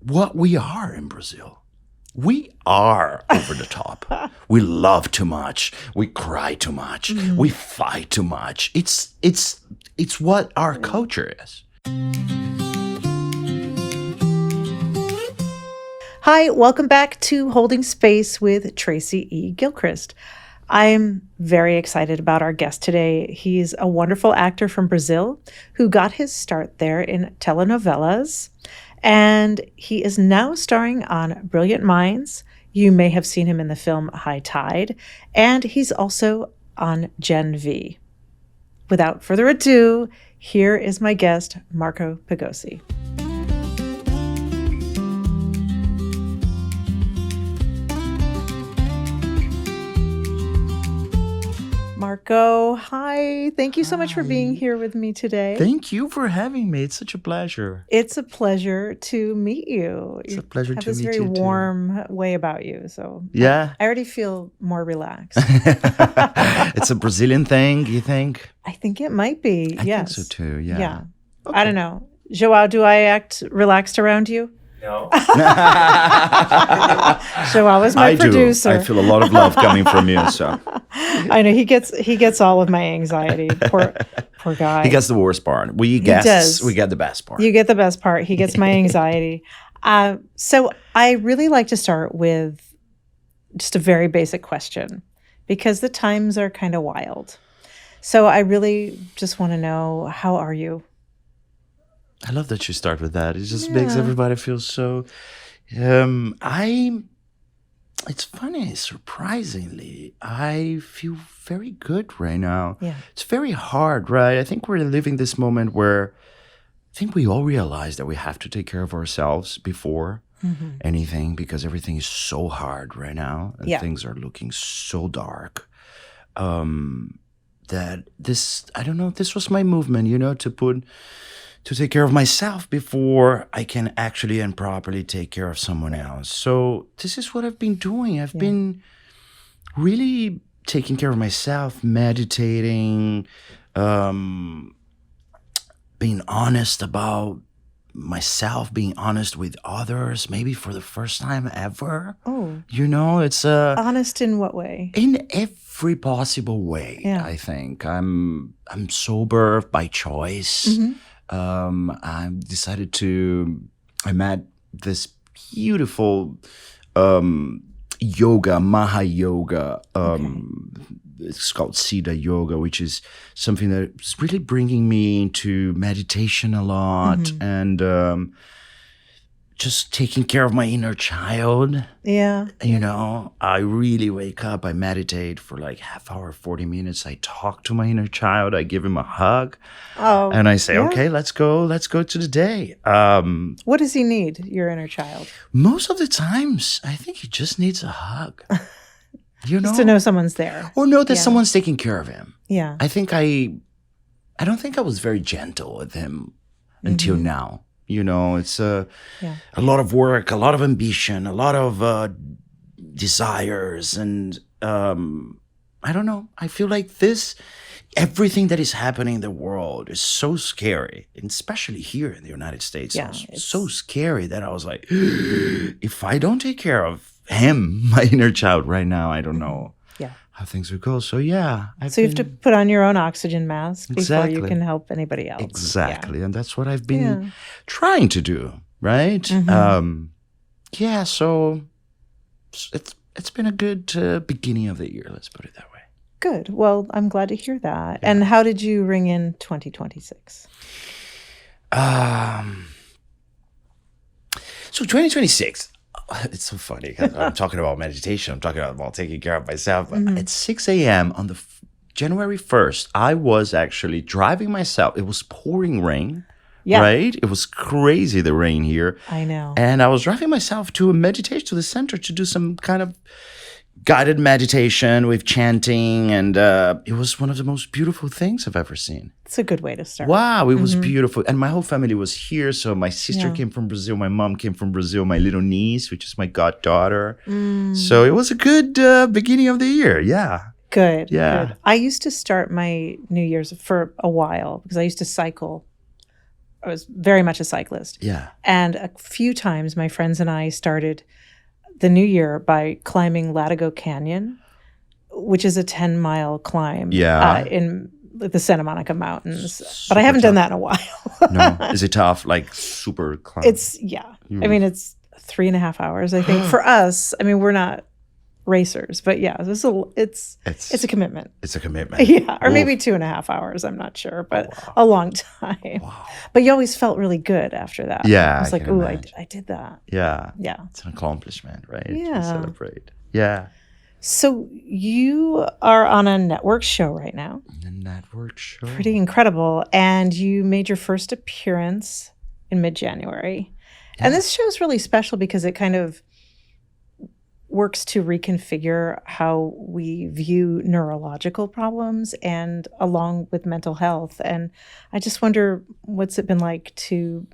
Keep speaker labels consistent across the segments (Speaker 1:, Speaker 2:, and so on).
Speaker 1: what we are in Brazil. We are over the top. We love too much. We cry too much. We fight too much. It's what our culture is.
Speaker 2: Hi, welcome back to Holding Space with Tracy E. Gilchrist. I'm very excited about our guest today. He's a wonderful actor from Brazil who got his start there in telenovelas, and he is now starring on Brilliant Minds. You may have seen him in the film High Tide, and he's also on Gen V. Without further ado, here is my guest, Marco Pigossi. Marco, hi. Thank you so much for being here with me today.
Speaker 1: Thank you for having me. It's such a pleasure.
Speaker 2: It's a pleasure to meet you.
Speaker 1: It's a pleasure to meet you too.
Speaker 2: You have this very warm way about you. So
Speaker 1: yeah,
Speaker 2: I already feel more relaxed.
Speaker 1: It's a Brazilian thing, you think?
Speaker 2: I think it might be.
Speaker 1: I think so too, yeah.
Speaker 2: Yeah.
Speaker 1: Okay.
Speaker 2: I don't know. Joao, do I act relaxed around you?
Speaker 3: No.
Speaker 2: Joao is my producer.
Speaker 1: I feel a lot of love coming from you. So
Speaker 2: I know he gets all of my anxiety. Poor guy.
Speaker 1: He gets the worst part. We guests, we get the best part.
Speaker 2: You get the best part. He gets my anxiety. So I really like to start with just a very basic question because the times are kind of wild. So I really just want to know, how are you?
Speaker 1: I love that you start with that. It just makes everybody feel so. It's funny, surprisingly, I feel very good right now.
Speaker 2: Yeah.
Speaker 1: It's very hard, right? I think we're living this moment where I think we all realize that we have to take care of ourselves before anything because everything is so hard right now and things are looking so dark. That this was my movement, to take care of myself before I can actually and properly take care of someone else. So this is what I've been doing. I've been really taking care of myself, meditating, being honest about myself, being honest with others, maybe for the first time ever.
Speaker 2: Oh.
Speaker 1: It's
Speaker 2: Honest in what way?
Speaker 1: in every possible way, I think. I'm sober by choice. I met this beautiful yoga, Maha Yoga. It's called Siddha Yoga, which is something that's really bringing me into meditation a lot and just taking care of my inner child.
Speaker 2: Yeah.
Speaker 1: I really wake up, I meditate for like half hour, 40 minutes. I talk to my inner child. I give him a hug.
Speaker 2: Oh.
Speaker 1: And I say, okay, let's go to the day.
Speaker 2: What does he need, your inner child?
Speaker 1: Most of the times, I think he just needs a hug.
Speaker 2: Just to know someone's there.
Speaker 1: Or know that someone's taking care of him.
Speaker 2: Yeah.
Speaker 1: I don't think I was very gentle with him until now. It's a lot of work, a lot of ambition, a lot of desires. And I don't know. I feel like everything that is happening in the world is so scary, and especially here in the United States.
Speaker 2: Yeah,
Speaker 1: it's so scary that I was like, if I don't take care of him, my inner child right now, I don't know how things would go. So you have
Speaker 2: to put on your own oxygen mask before
Speaker 1: Exactly.
Speaker 2: you can help anybody else.
Speaker 1: Exactly. And that's what I've been trying to do, right? So it's been a good beginning of the year, let's put it that way.
Speaker 2: Good. Well, I'm glad to hear that. And how did you ring in 2026?
Speaker 1: So 2026, it's so funny because I'm talking about meditation. I'm talking about taking care of myself. But at 6 a.m. on the January 1st, I was actually driving myself. It was pouring rain, right? It was crazy, the rain here.
Speaker 2: I know.
Speaker 1: And I was driving myself to a meditation, to the center, to do some kind of guided meditation with chanting. And it was one of the most beautiful things I've ever seen.
Speaker 2: It's a good way to start.
Speaker 1: Wow, it was beautiful. And my whole family was here. So my sister came from Brazil. My mom came from Brazil. My little niece, which is my goddaughter. So it was a good beginning of the year. Yeah.
Speaker 2: Good.
Speaker 1: Yeah.
Speaker 2: Good. I used to start my New Year's for a while because I used to cycle I was very much a cyclist.
Speaker 1: Yeah.
Speaker 2: And a few times my friends and I started the new year by climbing Latigo Canyon, which is a 10-mile climb in the Santa Monica Mountains. But I haven't done that in a while.
Speaker 1: No. Is it tough? Like super climb?
Speaker 2: I mean, it's 3.5 hours, I think. For us, I mean, we're not racers, but yeah, it's a commitment.
Speaker 1: It's a commitment.
Speaker 2: Yeah, or maybe 2.5 hours. I'm not sure, but a long time.
Speaker 1: Wow.
Speaker 2: But you always felt really good after that.
Speaker 1: Yeah,
Speaker 2: it's like, ooh, I did that.
Speaker 1: Yeah,
Speaker 2: yeah,
Speaker 1: it's an accomplishment, right?
Speaker 2: Yeah,
Speaker 1: to celebrate. Yeah.
Speaker 2: So you are on a network show right now.
Speaker 1: A network show.
Speaker 2: Pretty incredible, and you made your first appearance in mid-January, and this show is really special because it kind of works to reconfigure how we view neurological problems and along with mental health. And I just wonder, what's it been like to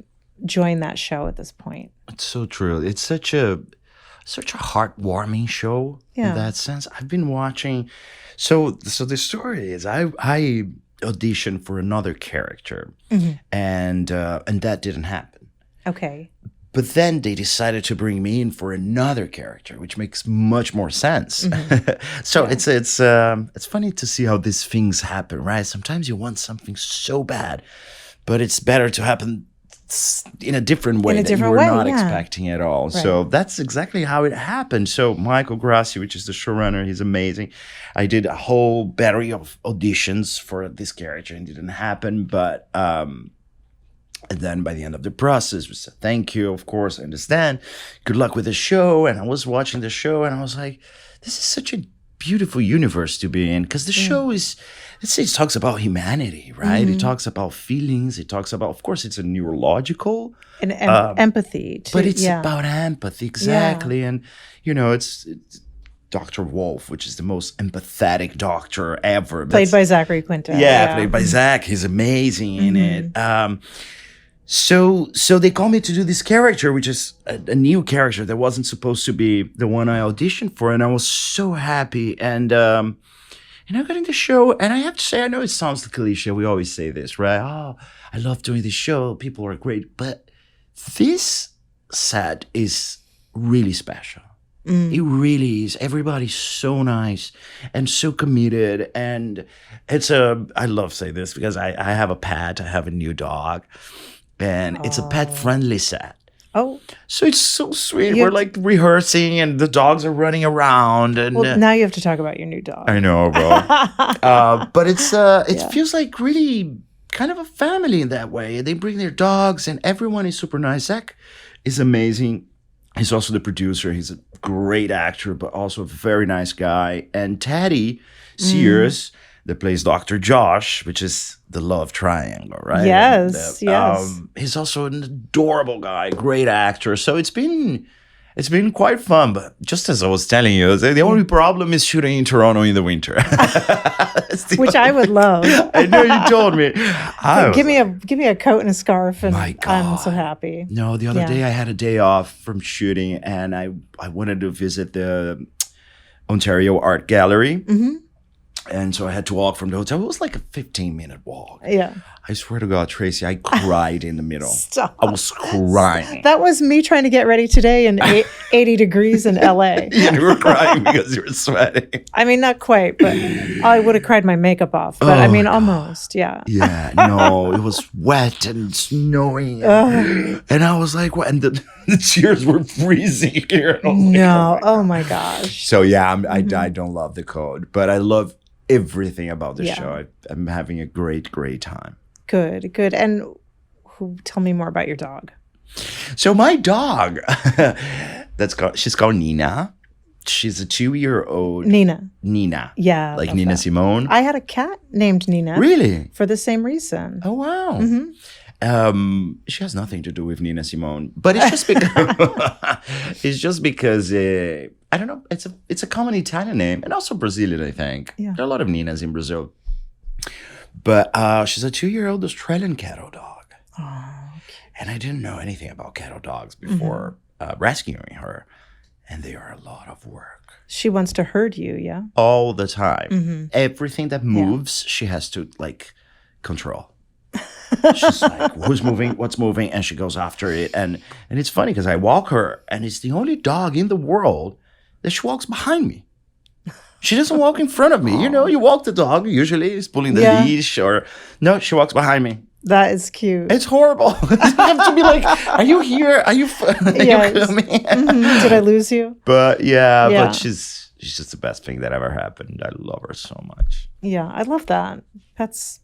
Speaker 2: join that show at this point?
Speaker 1: It's so true. It's such a heartwarming show in that sense. I've been watching. So the story is I auditioned for another character, and that didn't happen.
Speaker 2: Okay.
Speaker 1: But then they decided to bring me in for another character, which makes much more sense. So it's funny to see how these things happen, right? Sometimes you want something so bad, but it's better to happen in a different way that you were not expecting at all. Right. So that's exactly how it happened. So Michael Grassi, which is the showrunner, he's amazing. I did a whole battery of auditions for this character and it didn't happen, but and then by the end of the process, we said, thank you, of course, I understand. Good luck with the show. And I was watching the show and I was like, this is such a beautiful universe to be in. Because the show is, let's say it talks about humanity, right? It talks about feelings. It talks about, of course, it's a neurological.
Speaker 2: And empathy, too.
Speaker 1: But it's about empathy, exactly. Yeah. And, you know, it's Dr. Wolf, which is the most empathetic doctor ever.
Speaker 2: Played by Zachary Quinto.
Speaker 1: Yeah, played by Zach. He's amazing in it. So they called me to do this character, which is a new character that wasn't supposed to be the one I auditioned for, and I was so happy. And I got in the show, and I have to say, I know it sounds cliche. We always say this, right? Oh, I love doing this show. People are great, but this set is really special. It really is. Everybody's so nice and so committed, and I love to say this because I have a pet. I have a new dog. And it's a pet-friendly set.
Speaker 2: Oh.
Speaker 1: So it's so sweet. We're like rehearsing and the dogs are running around. And
Speaker 2: well, now you have to talk about your new dog.
Speaker 1: I know, bro. But it feels like really kind of a family in that way. They bring their dogs and everyone is super nice. Zach is amazing. He's also the producer. He's a great actor, but also a very nice guy. And Teddy Sears, that plays Dr. Josh, which is the love triangle, right?
Speaker 2: Yes, yes.
Speaker 1: He's also an adorable guy, great actor. So it's been quite fun. But just as I was telling you, the only problem is shooting in Toronto in the winter,
Speaker 2: which I would love.
Speaker 1: I know you told me.
Speaker 2: Give me a coat and a scarf, and I'm so happy.
Speaker 1: No, the other day I had a day off from shooting, and I wanted to visit the Ontario Art Gallery. And so I had to walk from the hotel. It was like a 15-minute walk. Yeah. I swear to God, Tracy, I cried in the middle.
Speaker 2: Stop.
Speaker 1: I was crying.
Speaker 2: That was me trying to get ready today in 80 degrees in LA.
Speaker 1: You were crying because you were sweating.
Speaker 2: I mean, not quite, but I would have cried my makeup off. But I mean, almost, yeah.
Speaker 1: Yeah, no, it was wet and snowing. And I was like, what? And the tears were freezing here.
Speaker 2: No, oh my gosh.
Speaker 1: So yeah, I don't love the code, but I love everything about the show. I'm having a great time.
Speaker 2: Good. And tell me more about your dog.
Speaker 1: So my dog, she's called Nina. She's a 2-year-old.
Speaker 2: Nina.
Speaker 1: Yeah. Like Nina Simone.
Speaker 2: I had a cat named Nina.
Speaker 1: Really?
Speaker 2: For the same reason.
Speaker 1: Oh, wow. She has nothing to do with Nina Simone, but it's just because I don't know. It's a common Italian name and also Brazilian, I think. Yeah. There are a lot of Ninas in Brazil, but she's a 2-year-old Australian cattle dog.
Speaker 2: Oh, okay.
Speaker 1: And I didn't know anything about cattle dogs before rescuing her, and they are a lot of work.
Speaker 2: She wants to herd you, yeah,
Speaker 1: all the time. Everything that moves, she has to control. She's like, who's moving? What's moving? And she goes after it. And it's funny because I walk her, and it's the only dog in the world that she walks behind me. She doesn't walk in front of me. You know, you walk the dog, usually it's pulling the leash, or no, she walks behind me.
Speaker 2: That is cute.
Speaker 1: It's horrible. You have to be like, are you here? Are you coming?
Speaker 2: Did I lose you?
Speaker 1: But but she's just the best thing that ever happened. I love her so much.
Speaker 2: Yeah, I love that. Pets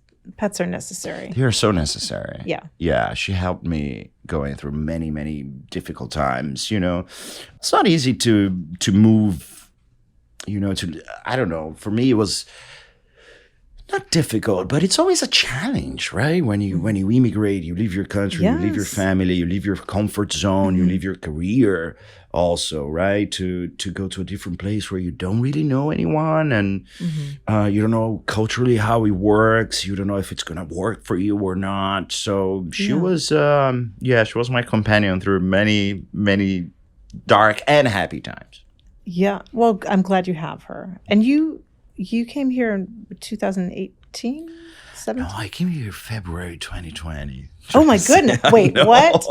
Speaker 2: are necessary.
Speaker 1: They are so necessary.
Speaker 2: Yeah.
Speaker 1: Yeah, she helped me going through many, many difficult times, you know. It's not easy to move, you know, I don't know. For me, it was not difficult, but it's always a challenge, right? When you immigrate, you leave your country, you leave your family, you leave your comfort zone, you leave your career also, right? To go to a different place where you don't really know anyone, and you don't know culturally how it works. You don't know if it's gonna work for you or not. So she was, she was my companion through many, many dark and happy times. Yeah.
Speaker 2: Well, I'm glad you have her. And you came here in 2018, 17?
Speaker 1: No, I came here February 2020.
Speaker 2: Oh my goodness! Wait, what?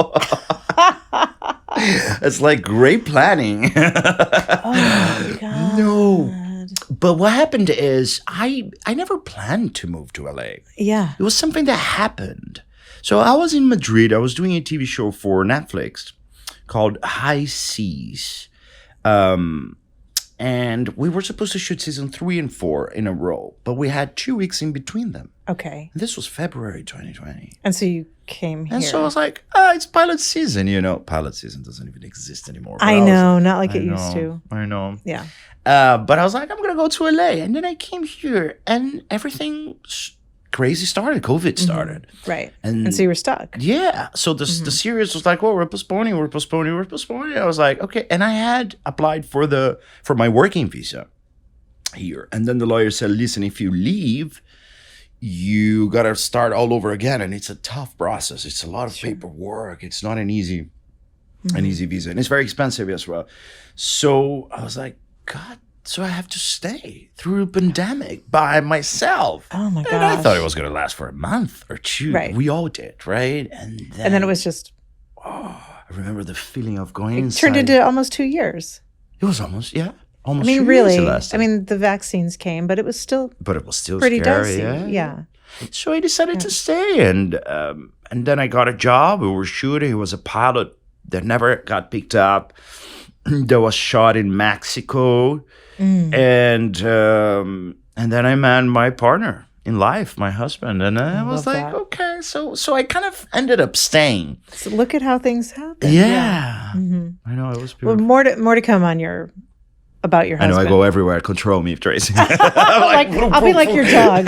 Speaker 1: It's like great planning.
Speaker 2: Oh my God.
Speaker 1: No. But what happened is I never planned to move to LA.
Speaker 2: Yeah.
Speaker 1: It was something that happened. So I was in Madrid. I was doing a TV show for Netflix called High Seas. And we were supposed to shoot season 3 and 4 in a row, but we had 2 weeks in between them.
Speaker 2: Okay.
Speaker 1: And this was February 2020.
Speaker 2: And so you came here.
Speaker 1: And so I was like, it's pilot season, you know. Pilot season doesn't even exist anymore.
Speaker 2: I know, not like it used to.
Speaker 1: I know.
Speaker 2: Yeah.
Speaker 1: But I was like, I'm going to go to LA. And then I came here and everything crazy started. COVID started.
Speaker 2: Right. And so you were stuck.
Speaker 1: Yeah. So the series was like, well, we're postponing. I was like, okay. And I had applied for my working visa here. And then the lawyer said, listen, if you leave, you got to start all over again. And it's a tough process. It's a lot of paperwork. It's not an easy visa. And it's very expensive as well. So I was like, God, so I have to stay through a pandemic by myself.
Speaker 2: Oh my gosh.
Speaker 1: And I thought it was going to last for a month or two.
Speaker 2: Right.
Speaker 1: We all did, right? And
Speaker 2: then it was just...
Speaker 1: I remember the feeling of going inside.
Speaker 2: It turned into almost 2 years.
Speaker 1: It was almost 2 years.
Speaker 2: Really. I mean, the vaccines came, but it was still...
Speaker 1: But it was still
Speaker 2: pretty
Speaker 1: scary.
Speaker 2: dicey. Yeah.
Speaker 1: So I decided to stay. And then I got a job. We were shooting. It was a pilot that never got picked up. That was shot in Mexico. And then I met my partner in life, my husband, and I was like, okay, so I kind of ended up staying.
Speaker 2: So look at how things happen.
Speaker 1: Yeah. I know, it was beautiful.
Speaker 2: Well, more to come on about your husband.
Speaker 1: I know, I go everywhere. Control me, Tracy.
Speaker 2: I'll be like your dog.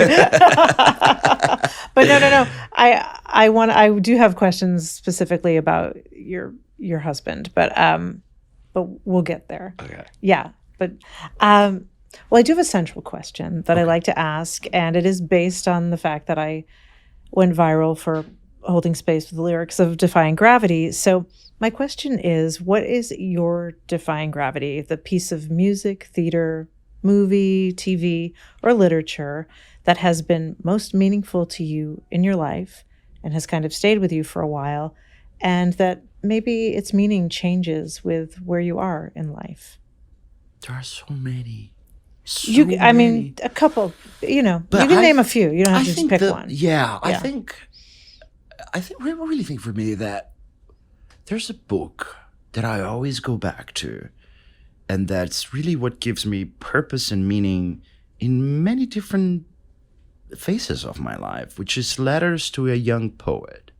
Speaker 2: But no. I do have questions specifically about your husband, but we'll get there.
Speaker 1: Okay.
Speaker 2: Yeah. But, well, I do have a central question that I like to ask, and it is based on the fact that I went viral for holding space with the lyrics of Defying Gravity. So my question is, what is your Defying Gravity, the piece of music, theater, movie, TV, or literature that has been most meaningful to you in your life and has kind of stayed with you for a while, and that maybe its meaning changes with where you are in life?
Speaker 1: There are so many.
Speaker 2: I mean, a couple. You know, but you can name a few. You don't have to just pick one.
Speaker 1: Yeah, I really think for me that there's a book that I always go back to, and that's really what gives me purpose and meaning in many different phases of my life, which is Letters to a Young Poet.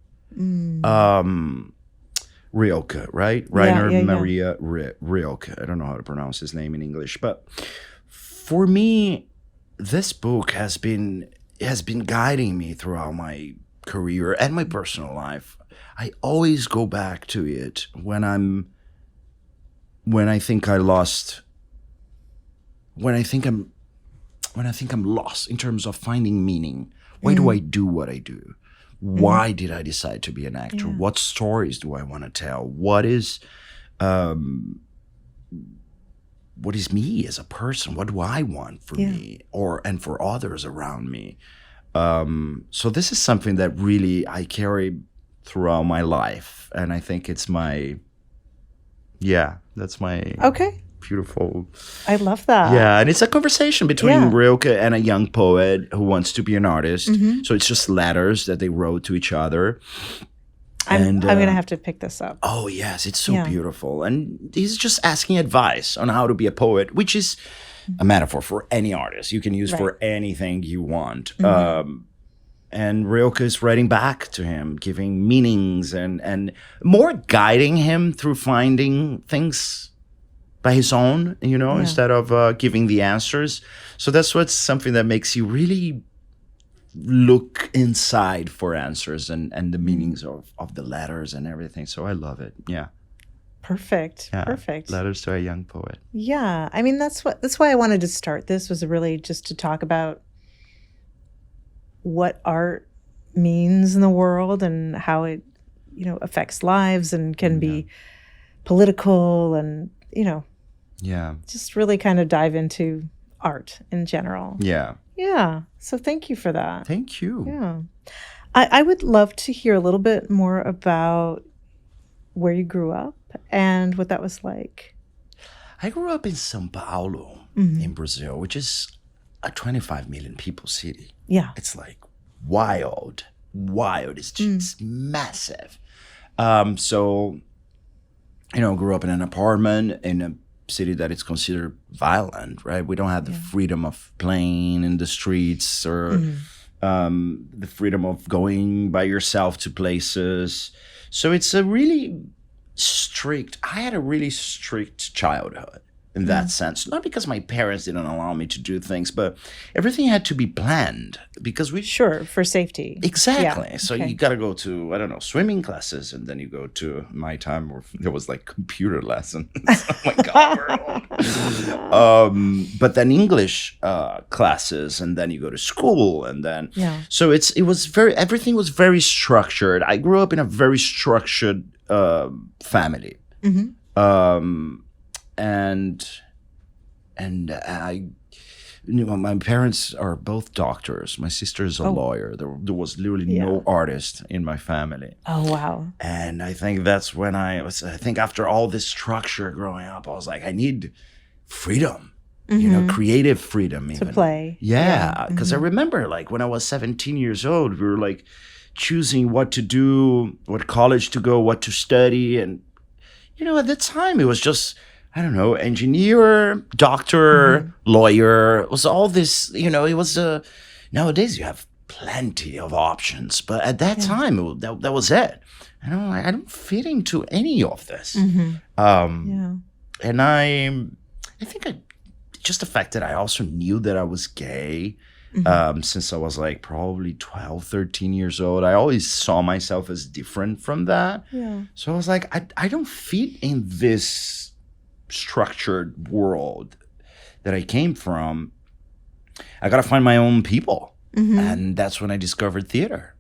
Speaker 1: Rilke, right? Rainer Maria Rilke. I don't know how to pronounce his name in English, but for me, this book has been guiding me throughout my career and my personal life. I always go back to it when I think I'm lost in terms of finding meaning. Why do I do what I do? Why did I decide to be an actor? Yeah. What stories do I want to tell? What is me as a person? What do I want for me and for others around me? So this is something that really I carry throughout my life, and I think it's that's my
Speaker 2: Okay.
Speaker 1: beautiful.
Speaker 2: I love that.
Speaker 1: Yeah, and it's a conversation between
Speaker 2: Yeah.
Speaker 1: Rilke and a young poet who wants to be an artist. So it's just letters that they wrote to each other.
Speaker 2: I'm going to have to pick this up.
Speaker 1: Oh, yes, it's so beautiful. And he's just asking advice on how to be a poet, which is a metaphor for any artist. You can use for anything you want. And Rilke is writing back to him, giving meanings and more guiding him through finding things by his own, instead of giving the answers. So that's what's something that makes you really look inside for answers and the meanings of the letters and everything. So I love it. Yeah.
Speaker 2: Perfect.
Speaker 1: Yeah.
Speaker 2: Perfect.
Speaker 1: Letters to a young poet.
Speaker 2: Yeah. I mean, that's why I wanted to start this, was really just to talk about what art means in the world and how it, affects lives and can be political and, just really kind of dive into art in general.
Speaker 1: Yeah.
Speaker 2: Yeah. So thank you for that.
Speaker 1: Thank you.
Speaker 2: Yeah. I would love to hear a little bit more about where you grew up and what that was like.
Speaker 1: I grew up in São Paulo, in Brazil, which is a 25 million people city.
Speaker 2: Yeah.
Speaker 1: It's like wild. It's just massive. So, grew up in an apartment in a city that is considered violent, right? We don't have the freedom of playing in the streets or the freedom of going by yourself to places. So it's a really I had a really strict childhood in that sense. Not because my parents didn't allow me to do things, but everything had to be planned because
Speaker 2: Sure, for safety.
Speaker 1: Exactly.
Speaker 2: Yeah.
Speaker 1: So you got to go to, I don't know, swimming classes, and then you go to my time where there was like computer lessons. Oh my God, we're old. But then English classes, and then you go to school, and then so everything was very structured. I grew up in a very structured family. And I, my parents are both doctors. My sister is a lawyer. There was literally no artist in my family.
Speaker 2: Oh, wow.
Speaker 1: And I think that's when I think after all this structure growing up, I was like, I need freedom, creative freedom. Even.
Speaker 2: To play.
Speaker 1: Yeah. Because I remember like when I was 17 years old, we were like choosing what to do, what college to go, what to study. And, at the time it was just, I don't know, engineer, doctor, lawyer. It was all this, it was nowadays you have plenty of options. But at that time, that was it. And I'm like, I don't fit into any of this. And I think just the fact that I also knew that I was gay since I was like probably 12, 13 years old. I always saw myself as different from that. Yeah. So I was like, I don't fit in this structured world that I came from. I got to find my own people. And that's when I discovered theater.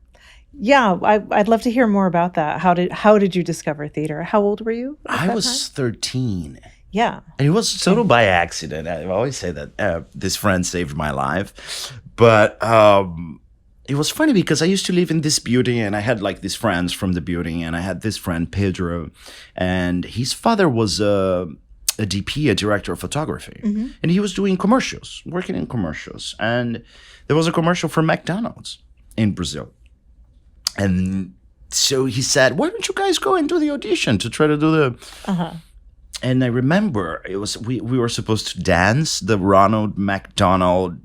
Speaker 2: Yeah, I'd love to hear more about that. How did you discover theater? How old were you?
Speaker 1: I was 13.
Speaker 2: Yeah.
Speaker 1: And it was total by accident. I always say that this friend saved my life. But it was funny because I used to live in this building and I had like these friends from the building, and I had this friend, Pedro, and his father was a DP, a director of photography. And he was doing commercials, working in commercials. And there was a commercial for McDonald's in Brazil. And so he said, why don't you guys go and do the audition to try to do the... And I remember it was we were supposed to dance the Ronald McDonald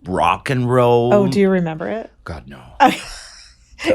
Speaker 1: rock and roll.
Speaker 2: Oh, do you remember it?
Speaker 1: God, no.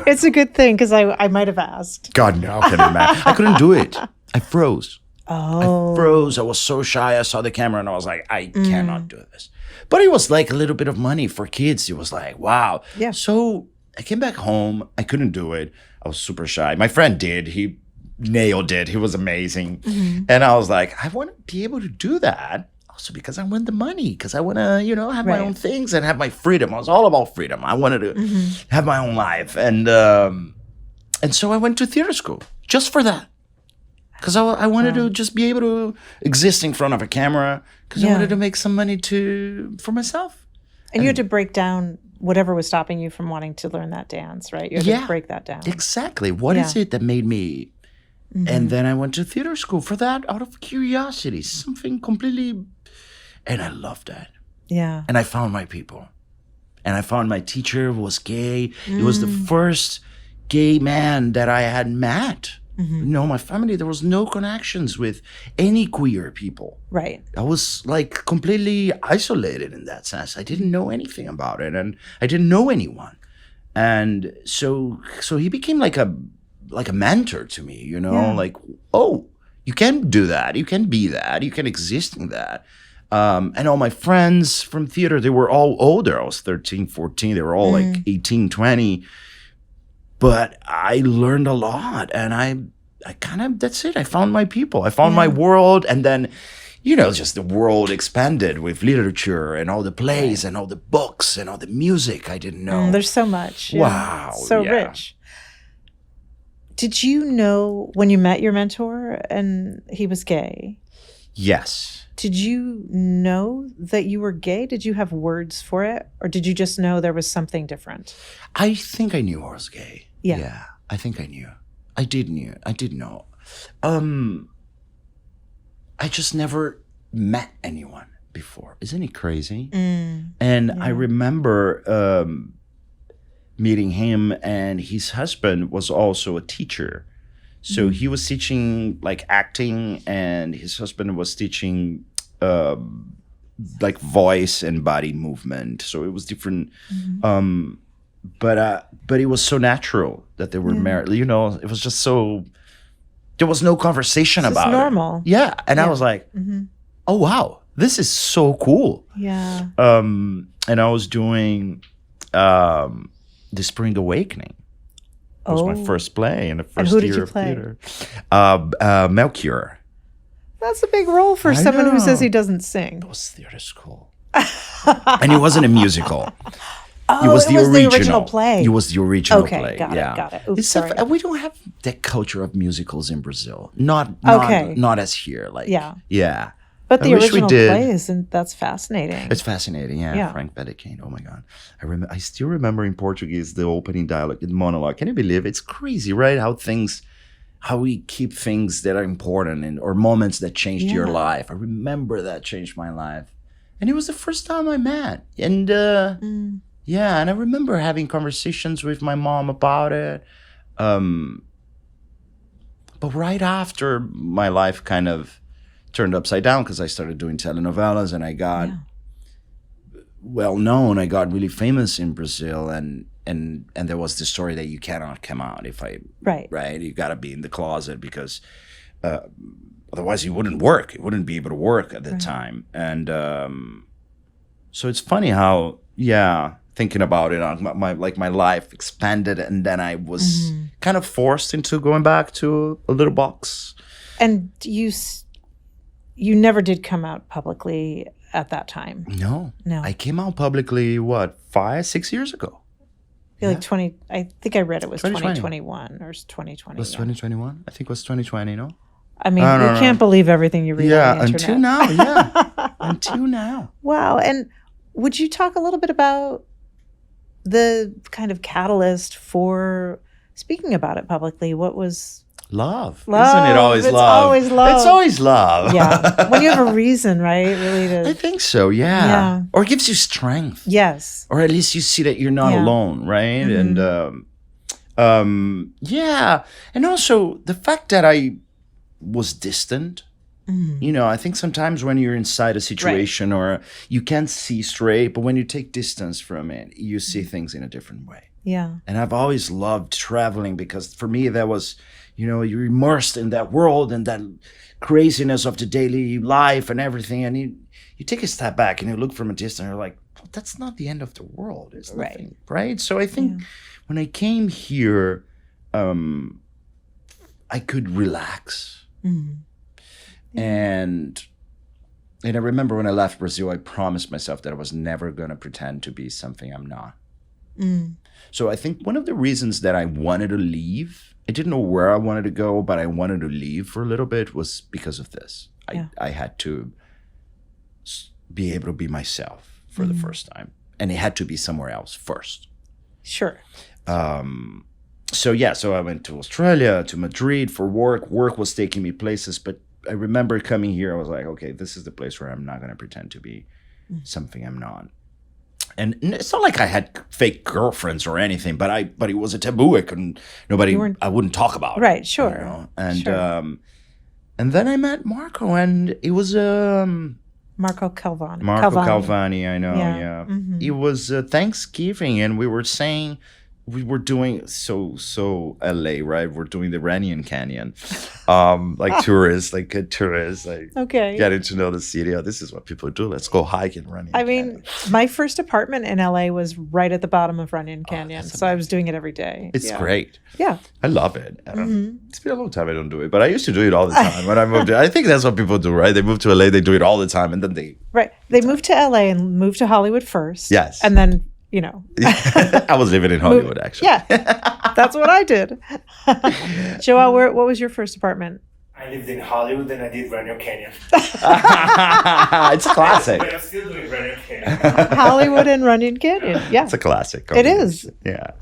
Speaker 2: It's a good thing because I might have asked.
Speaker 1: God, no. I couldn't do it. I froze.
Speaker 2: Oh.
Speaker 1: I froze. I was so shy. I saw the camera and I was like, I cannot do this. But it was like a little bit of money for kids. It was like, wow.
Speaker 2: Yeah.
Speaker 1: So I came back home. I couldn't do it. I was super shy. My friend did. He nailed it. He was amazing. And I was like, I want to be able to do that. Also because I want the money. Because I want to, have my own things and have my freedom. I was all about freedom. I wanted to have my own life. And so I went to theater school just for that. Because I wanted to just be able to exist in front of a camera. Because I wanted to make some money for myself.
Speaker 2: And you had to break down whatever was stopping you from wanting to learn that dance, right? You had to break that down.
Speaker 1: Exactly. What is it that made me... And then I went to theater school for that out of curiosity, something completely... And I loved that.
Speaker 2: Yeah.
Speaker 1: And I found my people. And I found my teacher who was gay. It was the first gay man that I had met. My family, there was no connections with any queer people.
Speaker 2: Right.
Speaker 1: I was like completely isolated in that sense. I didn't know anything about it, and I didn't know anyone. And so he became like a mentor to me, like, oh, you can do that. You can be that. You can exist in that. And all my friends from theater, they were all older. I was 13, 14. They were all like 18, 20. But I learned a lot, and I kind of, that's it. I found my people. I found my world, and then, just the world expanded with literature and all the plays and all the books and all the music I didn't know.
Speaker 2: There's so much.
Speaker 1: Wow.
Speaker 2: So rich. Did you know when you met your mentor and he was gay?
Speaker 1: Yes.
Speaker 2: Did you know that you were gay? Did you have words for it? Or did you just know there was something different?
Speaker 1: I think I knew I was gay.
Speaker 2: Yeah.
Speaker 1: I think I knew. I did know. I just never met anyone before. Isn't it crazy? I remember meeting him, and his husband was also a teacher. So he was teaching like acting, and his husband was teaching like voice and body movement. So it was different. But it was so natural that they were married. It was just so. There was no conversation about
Speaker 2: normal.
Speaker 1: it. Yeah, and I was like, oh wow, this is so cool.
Speaker 2: Yeah.
Speaker 1: And I was doing The Spring Awakening. It was my first play in the first year of theater. Melchior.
Speaker 2: That's a big role for someone who says he doesn't sing.
Speaker 1: It was theater school. And it wasn't a musical.
Speaker 2: Oh,
Speaker 1: it was the
Speaker 2: original play.
Speaker 1: It was the original
Speaker 2: play.
Speaker 1: play.
Speaker 2: Got it. Oops, sorry.
Speaker 1: We don't have that culture of musicals in Brazil. Not as here. Like, yeah.
Speaker 2: But the original play isn't. That's fascinating.
Speaker 1: It's fascinating, yeah. Frank Bedekane. Oh my God, I still remember in Portuguese the opening dialogue, the monologue. Can you believe it? It's crazy, right? How we keep things that are important or moments that changed your life. I remember that changed my life, and it was the first time I met. And and I remember having conversations with my mom about it. But right after, my life kind of turned upside down because I started doing telenovelas, and I got well known. I got really famous in Brazil, and there was the story that you cannot come out right. You got to be in the closet because otherwise you wouldn't work. You wouldn't be able to work at the time. And so it's funny how thinking about it, my life expanded, and then I was kind of forced into going back to a little box.
Speaker 2: And you never did come out publicly at that time.
Speaker 1: No. I came out publicly, 5-6 years ago?
Speaker 2: Like 20, I think I read it was 2021 or 2020.
Speaker 1: It was 2021? I think it was 2020, no?
Speaker 2: I mean, you can't believe everything you read on the internet.
Speaker 1: Until now, until now.
Speaker 2: Wow. And would you talk a little bit about the kind of catalyst for speaking about it publicly? What was...
Speaker 1: Love. Isn't it always
Speaker 2: it's
Speaker 1: love?
Speaker 2: Always love.
Speaker 1: It's always love.
Speaker 2: Yeah. When you have a reason, right? Really
Speaker 1: I think so, yeah. Or it gives you strength.
Speaker 2: Yes.
Speaker 1: Or at least you see that you're not alone, right? And and also the fact that I was distant. I think sometimes when you're inside a situation or you can't see straight, but when you take distance from it, you see things in a different way.
Speaker 2: Yeah.
Speaker 1: And I've always loved traveling because for me that was, you're immersed in that world and that craziness of the daily life and everything. And you take a step back and you look from a distance and you're like, well, that's not the end of the world. It's nothing, right? So I think when I came here, I could relax. And I remember when I left Brazil, I promised myself that I was never going to pretend to be something I'm not. So I think one of the reasons that I wanted to leave, I didn't know where I wanted to go, but I wanted to leave for a little bit, was because of this. I had to be able to be myself for the first time. and it had to be somewhere else first.
Speaker 2: Sure.
Speaker 1: So I went to Australia, to Madrid for work. Work was taking me places, but I remember coming here, I was like, okay, this is the place where I'm not going to pretend to be something I'm not. And it's not like I had fake girlfriends or anything, but it was a taboo. I wouldn't talk about it.
Speaker 2: Right, sure.
Speaker 1: You know? And
Speaker 2: sure.
Speaker 1: And then I met Marco, and it was
Speaker 2: Marco Calvani.
Speaker 1: Marco Calvani, I know,
Speaker 2: Yeah.
Speaker 1: yeah.
Speaker 2: Mhm.
Speaker 1: It was Thanksgiving, and we were doing so LA, right? We're doing the Runyon Canyon, like tourists, like good tourists, like
Speaker 2: Okay.
Speaker 1: getting to know the city. Oh, this is what people do. Let's go hike in Runyon Canyon.
Speaker 2: My first apartment in LA was right at the bottom of Runyon Canyon, so I was doing it every day.
Speaker 1: It's great.
Speaker 2: Yeah.
Speaker 1: I love it. It's been a long time I don't do it, but I used to do it all the time when I moved. I think that's what people do, right? They move to LA, they do it all the time, and then
Speaker 2: they moved to LA and moved to Hollywood first.
Speaker 1: Yes.
Speaker 2: And then,
Speaker 1: I was living in Hollywood, actually.
Speaker 2: Yeah, that's what I did. Joel, what was your first apartment?
Speaker 3: I lived in Hollywood and I did Runyon Canyon.
Speaker 1: It's a classic.
Speaker 3: But I'm still doing Runyon Canyon.
Speaker 2: Hollywood and Runyon Canyon. Yeah.
Speaker 1: It's a classic.
Speaker 2: It is.
Speaker 1: Yeah.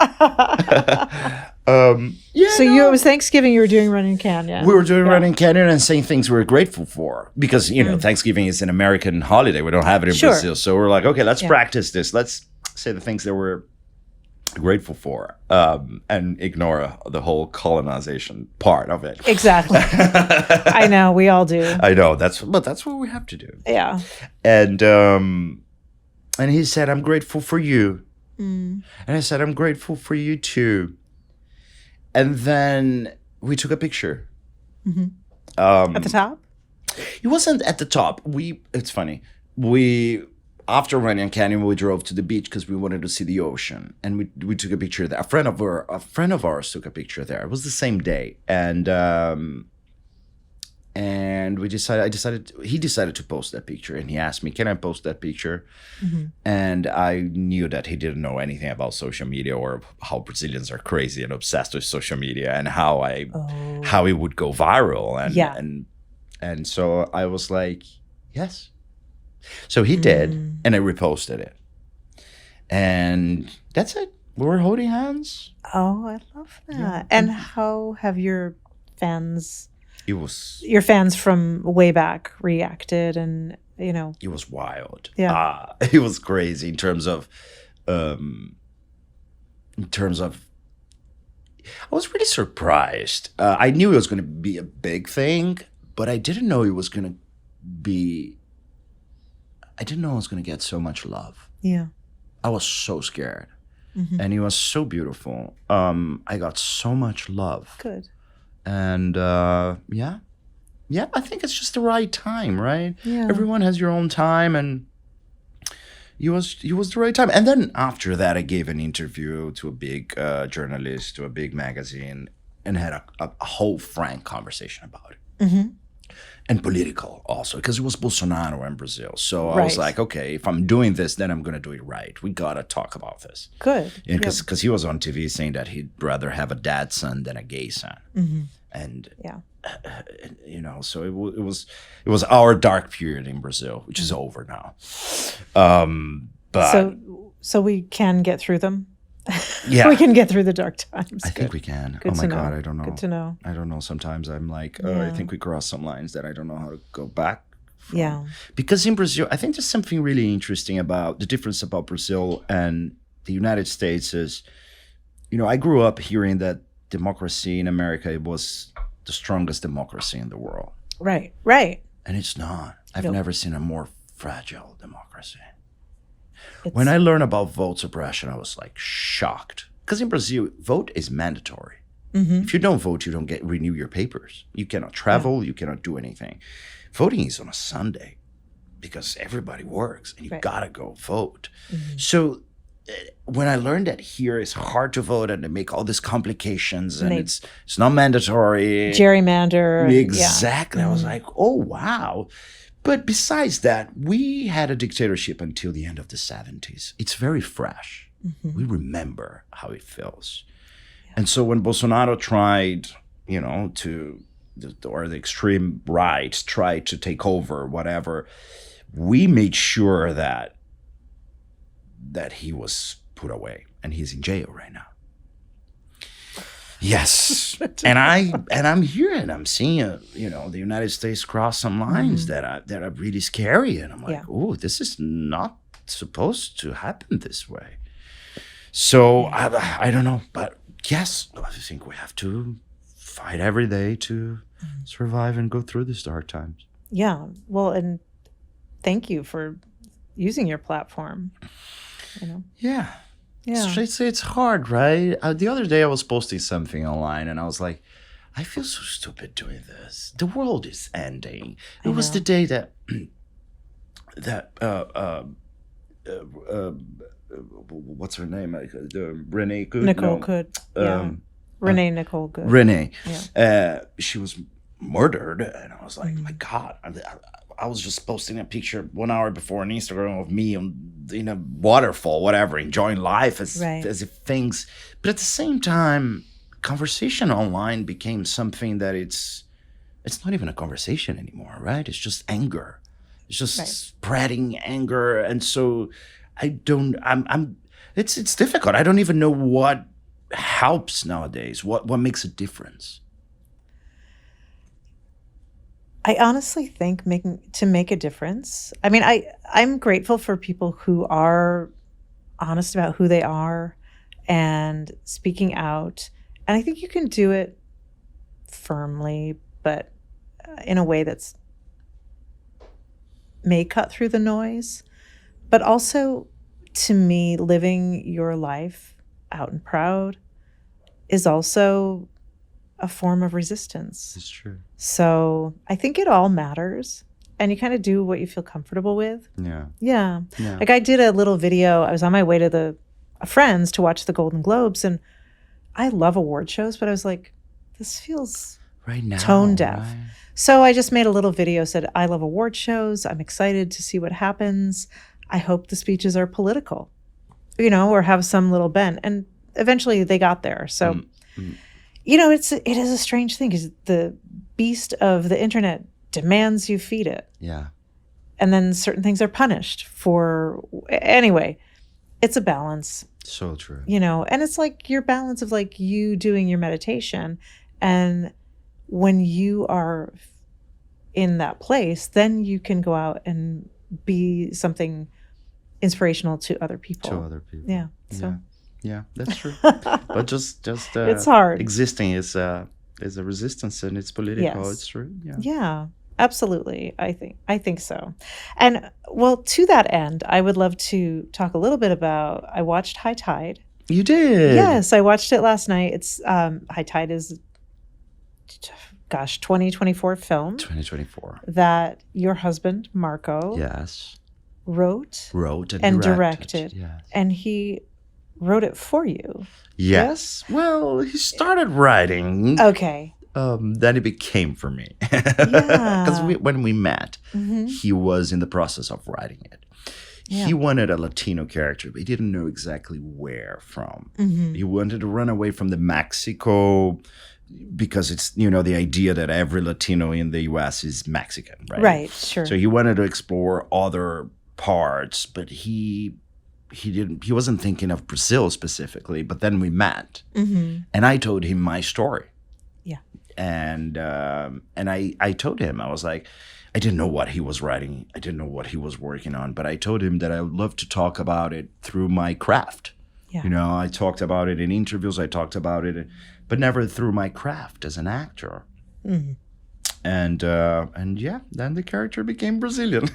Speaker 2: So it was Thanksgiving, you were doing Runyon Canyon.
Speaker 1: We were doing Runyon Canyon and saying things we were grateful for. Because, Thanksgiving is an American holiday. We don't have it in Brazil. So we're like, okay, let's practice this. Let's say the things that we're grateful for and ignore the whole colonization part of it.
Speaker 2: Exactly. I know, we all do.
Speaker 1: I know, but that's what we have to do.
Speaker 2: Yeah.
Speaker 1: And he said, I'm grateful for you. And I said, I'm grateful for you too. And then we took a picture.
Speaker 2: At the top?
Speaker 1: It wasn't at the top. It's funny. After Runyon Canyon, we drove to the beach because we wanted to see the ocean, and we took a picture there. A friend of ours took a picture there. It was the same day, and he decided to post that picture, and he asked me, "Can I post that picture?" And I knew that he didn't know anything about social media or how Brazilians are crazy and obsessed with social media and how it would go viral, and so I was like, yes. So he did, and I reposted it. And that's it. We were holding hands.
Speaker 2: Oh, I love that. Yeah. And how have your fans from way back reacted and,
Speaker 1: It was wild.
Speaker 2: Yeah.
Speaker 1: It was crazy in terms of I was really surprised. I knew it was going to be a big thing, but I didn't know it was going to be... I didn't know I was going to get so much love.
Speaker 2: Yeah.
Speaker 1: I was so scared. And it was so beautiful. I got so much love.
Speaker 2: Good.
Speaker 1: And I think it's just the right time, right?
Speaker 2: Yeah.
Speaker 1: Everyone has your own time, and it was the right time. And then after that, I gave an interview to a big journalist, to a big magazine, and had a whole frank conversation about it. And political also, because it was Bolsonaro in Brazil. So I was like, okay, if I'm doing this, then I'm going to do it right. We got to talk about this.
Speaker 2: Good.
Speaker 1: Because he was on TV saying that he'd rather have a dad son than a gay son. And, so it was our dark period in Brazil, which is over now. But
Speaker 2: so we can get through them.
Speaker 1: Yeah.
Speaker 2: We can get through the dark times.
Speaker 1: I think we can.
Speaker 2: Good
Speaker 1: oh my
Speaker 2: to know.
Speaker 1: God, I don't know.
Speaker 2: Good to know.
Speaker 1: I don't know. Sometimes I'm like, I think we crossed some lines that I don't know how to go back from.
Speaker 2: Yeah.
Speaker 1: Because in Brazil, I think there's something really interesting about the difference about Brazil and the United States is, I grew up hearing that democracy in America was the strongest democracy in the world.
Speaker 2: Right.
Speaker 1: And it's not. I've never seen a more fragile democracy.
Speaker 2: When
Speaker 1: I learned about vote suppression, I was like shocked. Because in Brazil, vote is mandatory. If you don't vote, you don't renew your papers. You cannot travel. You cannot do anything. Voting is on a Sunday because everybody works and you gotta go vote. So when I learned that here it's hard to vote and they make all these complications and it's not mandatory.
Speaker 2: Gerrymander.
Speaker 1: Exactly. I was like, oh, wow. But besides that, we had a dictatorship until the end of the 70s. It's very fresh. We remember how it feels. Yeah. And so when Bolsonaro tried, or the extreme right tried to take over, whatever, we made sure that that he was put away and he's in jail right now. Yes, and I'm here and I'm seeing the United States cross some lines that are really scary, and I'm like, oh, this is not supposed to happen this way. So I don't know, but yes, I think we have to fight every day to survive and go through these dark times.
Speaker 2: Yeah, well, and thank you for using your platform.
Speaker 1: Yeah.
Speaker 2: Yeah.
Speaker 1: It's hard, right? The other day I was posting something online and I was like, I feel so stupid doing this. The world is ending. It was the day that what's her name? Renee Good?
Speaker 2: Nicole Good. Renee Nicole Good.
Speaker 1: Renee.
Speaker 2: Yeah.
Speaker 1: She was murdered, and I was like, my God. I was just posting a picture 1 hour before on Instagram of me in a waterfall, whatever, enjoying life as if things. But at the same time, conversation online became something that it's not even a conversation anymore, right? It's just anger. It's just spreading anger, and so it's difficult. I don't even know what helps nowadays. What makes a difference?
Speaker 2: I honestly think to make a difference. I mean, I'm grateful for people who are honest about who they are and speaking out. And I think you can do it firmly, but in a way that's may cut through the noise. But also, to me, living your life out and proud is also a form of resistance.
Speaker 1: It's true.
Speaker 2: So I think it all matters, and you kind of do what you feel comfortable with. Yeah. Like I did a little video. I was on my way to the Friends to watch the Golden Globes, and I love award shows, but I was like, this feels
Speaker 1: right now
Speaker 2: tone deaf.
Speaker 1: Right?
Speaker 2: So I just made a little video, said, I love award shows. I'm excited to see what happens. I hope the speeches are political, or have some little bent. And eventually they got there. So it is a strange thing because the beast of the internet demands you feed it.
Speaker 1: Yeah.
Speaker 2: And then certain things are punished for. Anyway, it's a balance.
Speaker 1: So true.
Speaker 2: And it's like your balance of like you doing your meditation. And when you are in that place, then you can go out and be something inspirational to other people. Yeah. So.
Speaker 1: Yeah, that's true. But just
Speaker 2: it's hard.
Speaker 1: Existing is a resistance, and it's political.
Speaker 2: Yes.
Speaker 1: It's true.
Speaker 2: Yeah, absolutely. I think so. And well, to that end, I would love to talk a little bit about. I watched High Tide.
Speaker 1: You did?
Speaker 2: Yes, I watched it last night. It's High Tide is, 2024 film.
Speaker 1: 2024.
Speaker 2: That your husband Marco.
Speaker 1: Yes.
Speaker 2: Wrote
Speaker 1: and
Speaker 2: directed.
Speaker 1: Yes.
Speaker 2: And he wrote it for you.
Speaker 1: Yes. Well, he started writing.
Speaker 2: Okay.
Speaker 1: Then it became for me. Because when we met, he was in the process of writing it. Yeah. He wanted a Latino character, but he didn't know exactly where from. He wanted to run away from the Mexico, because it's, the idea that every Latino in the U.S. is Mexican, right?
Speaker 2: Right, sure.
Speaker 1: So he wanted to explore other parts, but he wasn't thinking of Brazil specifically. But then we met, and I told him my story.
Speaker 2: Yeah.
Speaker 1: And I told him, I was like, I didn't know what he was writing. I didn't know what he was working on, but I told him that I would love to talk about it through my craft. Yeah. I talked about it in interviews. I talked about it, but never through my craft as an actor. And then the character became Brazilian.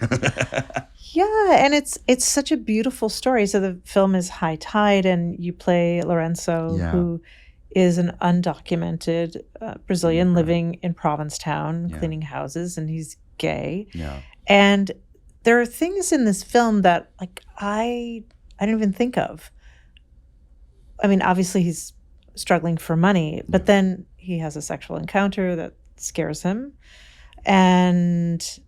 Speaker 2: Yeah, and it's such a beautiful story. So the film is High Tide, and you play Lorenzo, who is an undocumented Brazilian living in Provincetown, cleaning houses, and he's gay.
Speaker 1: Yeah.
Speaker 2: And there are things in this film that like I didn't even think of. I mean, obviously he's struggling for money, but then he has a sexual encounter that scares him and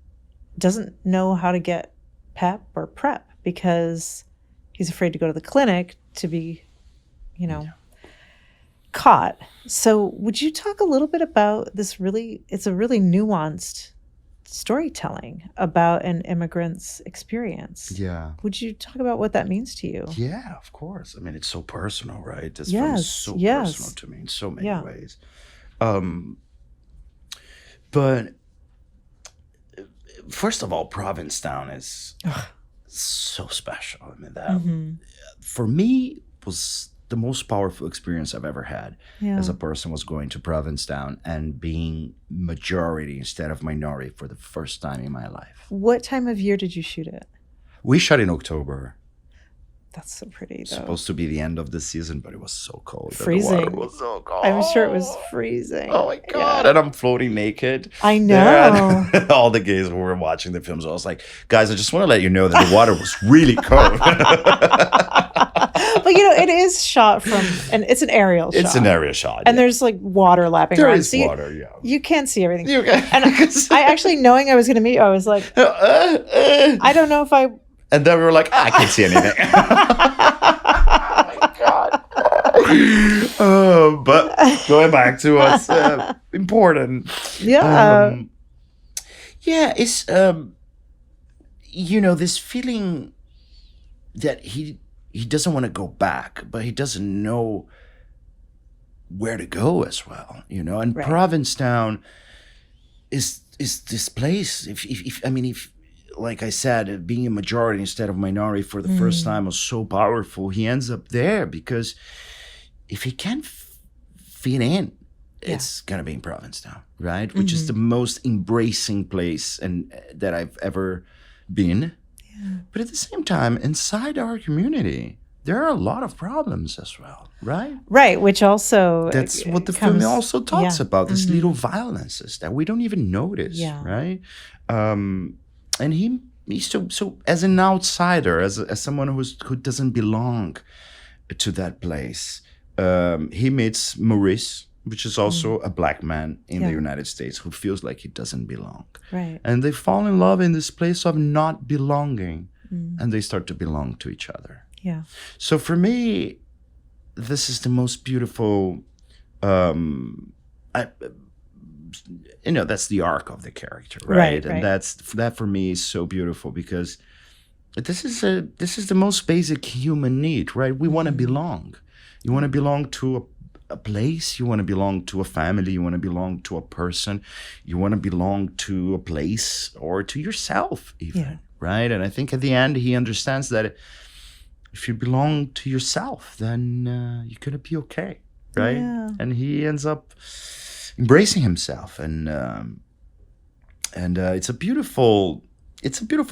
Speaker 2: doesn't know how to get pep or prep because he's afraid to go to the clinic to be, caught. So would you talk a little bit about this it's a really nuanced storytelling about an immigrant's experience.
Speaker 1: Yeah.
Speaker 2: Would you talk about what that means to you?
Speaker 1: Yeah, of course. I mean, it's so personal, right? This film
Speaker 2: Yes,
Speaker 1: is so
Speaker 2: yes.
Speaker 1: personal to me in so many
Speaker 2: Yeah.
Speaker 1: ways. But first of all, Provincetown is so special. I mean, that for me was the most powerful experience I've ever had as a person, was going to Provincetown and being majority instead of minority for the first time in my life.
Speaker 2: What time of year did you shoot it?
Speaker 1: We shot in October.
Speaker 2: That's so pretty, though.
Speaker 1: Supposed to be the end of the season, but it was so cold.
Speaker 2: Freezing.
Speaker 1: The water was so cold.
Speaker 2: I'm sure it was freezing.
Speaker 1: Oh my God.
Speaker 2: Yeah.
Speaker 1: And I'm floating naked.
Speaker 2: I know.
Speaker 1: There. And all the gays who were watching the films, I was like, guys, I just want to let you know that the water was really cold.
Speaker 2: But it is shot from, and it's an aerial shot.
Speaker 1: It's an area shot.
Speaker 2: And there's like water lapping
Speaker 1: there
Speaker 2: around.
Speaker 1: is
Speaker 2: So you-
Speaker 1: water, yeah.
Speaker 2: You can't see everything.
Speaker 1: You can-
Speaker 2: And I actually, knowing I was going to meet you, I was like, I don't know if I...
Speaker 1: And then we were like, I can't see anything. But going back to what's important.
Speaker 2: Yeah.
Speaker 1: It's this feeling that he doesn't want to go back, but he doesn't know where to go as well, And
Speaker 2: Right.
Speaker 1: Provincetown is this place. If like I said, being a majority instead of minority for the first time was so powerful. He ends up there because if he can't fit in, it's gonna be in Provincetown, right? Which is the most embracing place and that I've ever been. Yeah. But at the same time, inside our community, there are a lot of problems as well, right?
Speaker 2: Right, which also...
Speaker 1: That's what the film also talks about, these little violences that we don't even notice, right? And he's so as an outsider, as someone who doesn't belong to that place, he meets Maurice, which is also a black man in the United States who feels like he doesn't belong.
Speaker 2: Right.
Speaker 1: And they fall in love in this place of not belonging, and they start to belong to each other.
Speaker 2: Yeah.
Speaker 1: So for me, this is the most beautiful. That's the arc of the character, right? And that for me is so beautiful because this is the most basic human need, right? We want to belong. You want to belong to a place. You want to belong to a family. You want to belong to a person. You want to belong to a place or to yourself, even, right? And I think at the end he understands that if you belong to yourself, then you're gonna be okay, right?
Speaker 2: Yeah.
Speaker 1: And he ends up embracing himself, and it's a beautiful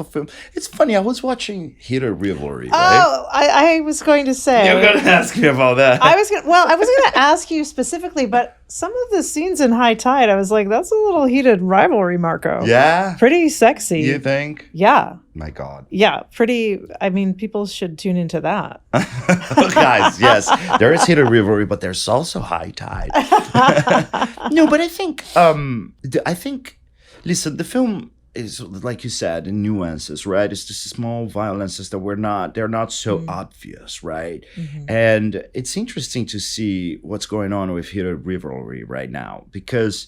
Speaker 1: film. It's funny. I was watching Hidden Rivalry. Right?
Speaker 2: Oh, I was going to say.
Speaker 1: You're gonna ask me about that.
Speaker 2: I was going to ask you specifically, but some of the scenes in High Tide, I was like, that's a little heated rivalry, Marco.
Speaker 1: Yeah.
Speaker 2: Pretty sexy.
Speaker 1: You think?
Speaker 2: Yeah.
Speaker 1: My God.
Speaker 2: Yeah. Pretty. I mean, people should tune into that.
Speaker 1: Guys, yes, there is Hidden Rivalry, but there's also High Tide. No, but I think, listen, the film is, like you said, in nuances, right? It's just small violences that they're not so obvious, right? And it's interesting to see what's going on with Hidden Rivalry right now because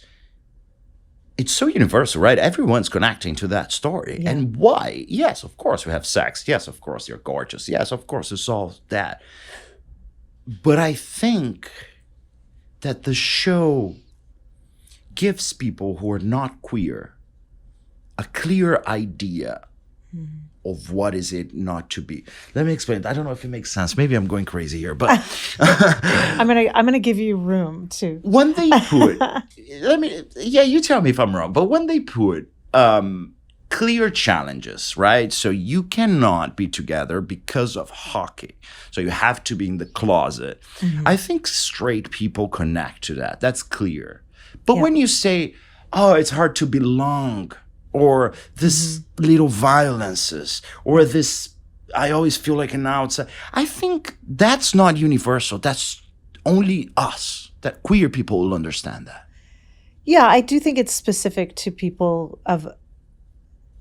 Speaker 1: it's so universal, right? Everyone's connecting to that story.
Speaker 2: Yeah.
Speaker 1: And why? Yes, of course we have sex. Yes, of course you're gorgeous. Yes, of course it's all that. But I think that the show gives people who are not queer a clear idea of what is it not to be. Let me explain. I don't know if it makes sense. Maybe I'm going crazy here, but
Speaker 2: I'm gonna give you room to.
Speaker 1: when they put, you tell me if I'm wrong, but when they put clear challenges, right? So you cannot be together because of hockey. So you have to be in the closet. I think straight people connect to that. That's clear. But when you say, oh, it's hard to belong, or this little violences, or this, I always feel like an outside. I think that's not universal. That's only us, that queer people will understand that.
Speaker 2: Yeah, I do think it's specific to people of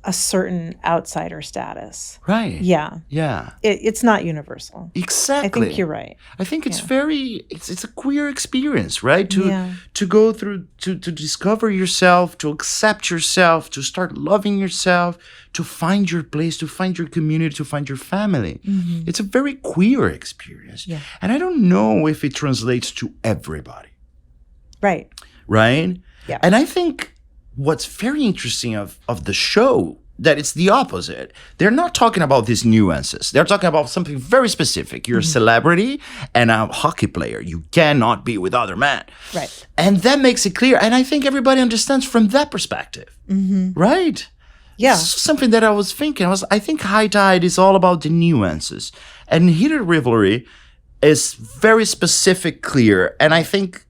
Speaker 2: a certain outsider status.
Speaker 1: Right.
Speaker 2: Yeah.
Speaker 1: Yeah.
Speaker 2: It's not universal.
Speaker 1: Exactly.
Speaker 2: I think you're right.
Speaker 1: I think it's
Speaker 2: Yeah.
Speaker 1: very it's a queer experience, right?
Speaker 2: Yeah.
Speaker 1: To go through to discover yourself, to accept yourself, to start loving yourself, to find your place, to find your community, to find your family.
Speaker 2: Mm-hmm.
Speaker 1: It's a very queer experience.
Speaker 2: Yeah.
Speaker 1: And I don't know if it translates to everybody.
Speaker 2: Right.
Speaker 1: Right?
Speaker 2: Yeah.
Speaker 1: And I think what's very interesting of the show, that it's the opposite. They're not talking about these nuances. They're talking about something very specific. You're a celebrity and a hockey player. You cannot be with other men.
Speaker 2: Right.
Speaker 1: And that makes it clear. And I think everybody understands from that perspective. Right?
Speaker 2: Yeah.
Speaker 1: It's something that I was thinking. I think High Tide is all about the nuances. And Heated Rivalry is very specific, clear. And I think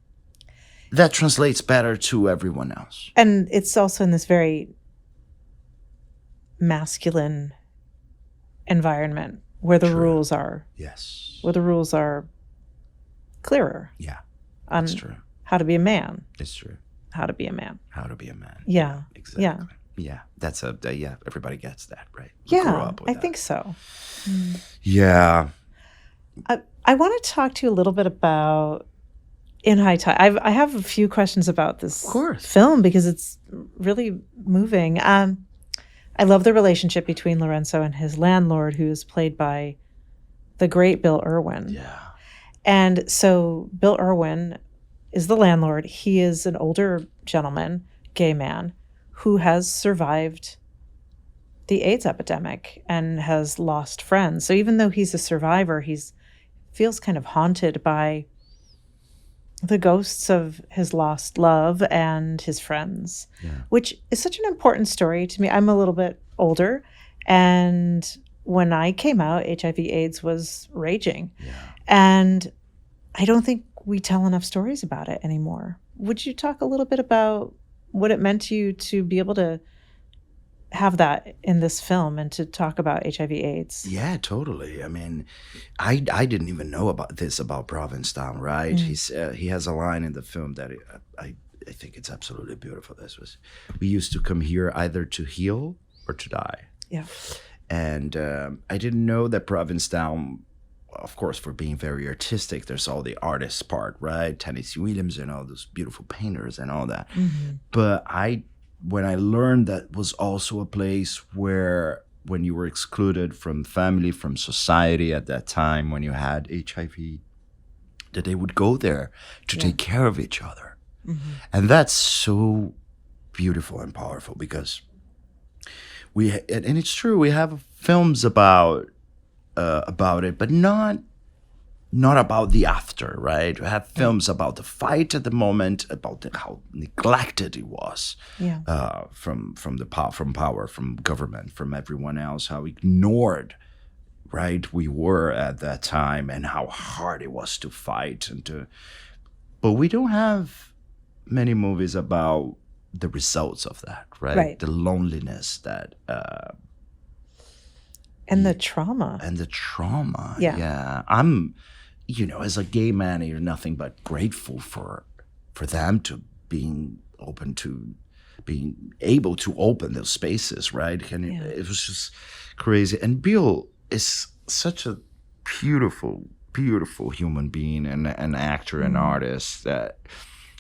Speaker 1: that translates better to everyone else.
Speaker 2: And it's also in this very masculine environment where the rules are
Speaker 1: Yes.
Speaker 2: clearer
Speaker 1: Yeah,
Speaker 2: on
Speaker 1: it's true.
Speaker 2: how to be a man,
Speaker 1: It's true.
Speaker 2: how to be a man.
Speaker 1: How to be a man.
Speaker 2: Yeah.
Speaker 1: Exactly.
Speaker 2: Yeah.
Speaker 1: Yeah. That's yeah, everybody gets that, right? We grew
Speaker 2: Yeah,
Speaker 1: up with
Speaker 2: I
Speaker 1: that.
Speaker 2: think so.
Speaker 1: Yeah.
Speaker 2: I want to talk to you a little bit about In High Tide. I have a few questions about this
Speaker 1: course.
Speaker 2: film because it's really moving. I love the relationship between Lorenzo and his landlord, who is played by the great Bill Irwin.
Speaker 1: Yeah.
Speaker 2: And so Bill Irwin is the landlord. He is an older gentleman, gay man, who has survived the AIDS epidemic and has lost friends. So even though he's a survivor, he's feels kind of haunted by the ghosts of his lost love and his friends, which is such an important story to me. I'm a little bit older, and when I came out, HIV/AIDS was raging. And I don't think we tell enough stories about it anymore. Would you talk a little bit about what it meant to you to be able to have that in this film and to talk about HIV/AIDS?
Speaker 1: Yeah, totally. I mean, I didn't even know about this about Provincetown, right? He has a line in the film that I think it's absolutely beautiful. We used to come here either to heal or to die.
Speaker 2: Yeah.
Speaker 1: And I didn't know that Provincetown, of course, for being very artistic, there's all the artist part, right? Tennessee Williams and all those beautiful painters and all that. But when I learned that was also a place where when you were excluded from family, from society at that time, when you had HIV, that they would go there to take care of each other. And that's so beautiful and powerful because and it's true, we have films about it, but not about the after, right? We have films about the fight at the moment, about how neglected it was, from power, from government, from everyone else, how ignored, right, we were at that time, and how hard it was to fight but we don't have many movies about the results of that, right? The loneliness that.
Speaker 2: And the trauma.
Speaker 1: Yeah. I'm, as a gay man, you're nothing but grateful for them to being able to open those spaces, right? And it was just crazy. And Bill is such a beautiful, beautiful human being and an actor and artist that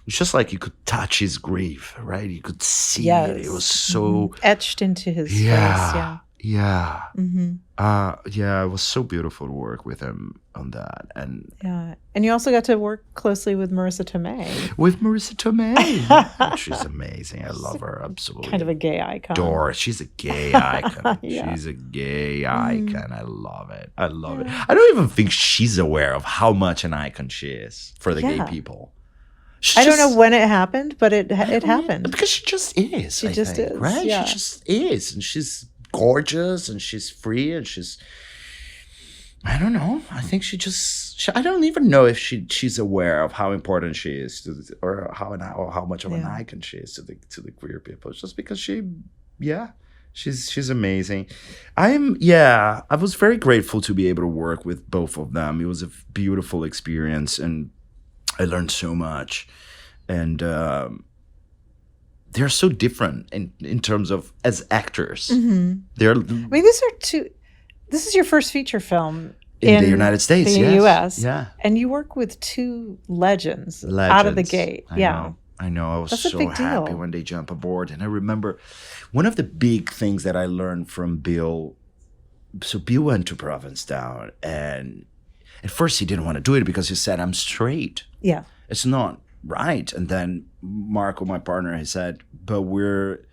Speaker 1: it's just like you could touch his grief, right? You could see it. It was so
Speaker 2: etched into his face. Yeah.
Speaker 1: Yeah. It was so beautiful to work with him on that. And
Speaker 2: you also got to work closely with Marissa Tomei.
Speaker 1: She's amazing. I love her. Absolutely.
Speaker 2: Kind of a gay icon.
Speaker 1: She's a gay icon. She's a gay icon. I love it. I don't even think she's aware of how much an icon she is for the gay people.
Speaker 2: I don't know when it happened, but it happened.
Speaker 1: Because she just is.
Speaker 2: She just is.
Speaker 1: Right?
Speaker 2: Yeah.
Speaker 1: She just is. And she's gorgeous and she's free and I don't know. I think I don't even know if she's aware of how important she is or how much of an icon she is to the queer people. It's just because she's amazing. I was very grateful to be able to work with both of them. It was a beautiful experience and I learned so much. And they're so different in terms of as actors.
Speaker 2: I mean, this is your first feature film
Speaker 1: in the United States,
Speaker 2: the
Speaker 1: yes.
Speaker 2: U.S.
Speaker 1: Yeah.
Speaker 2: And you work with two legends out of the gate.
Speaker 1: I know. I was
Speaker 2: That's a
Speaker 1: so
Speaker 2: big
Speaker 1: happy
Speaker 2: deal.
Speaker 1: when they jump aboard. And I remember one of the big things that I learned from Bill. So Bill went to Provincetown, and at first he didn't want to do it because he said, I'm straight.
Speaker 2: Yeah.
Speaker 1: It's not right. And then Marco, my partner, he said, but we're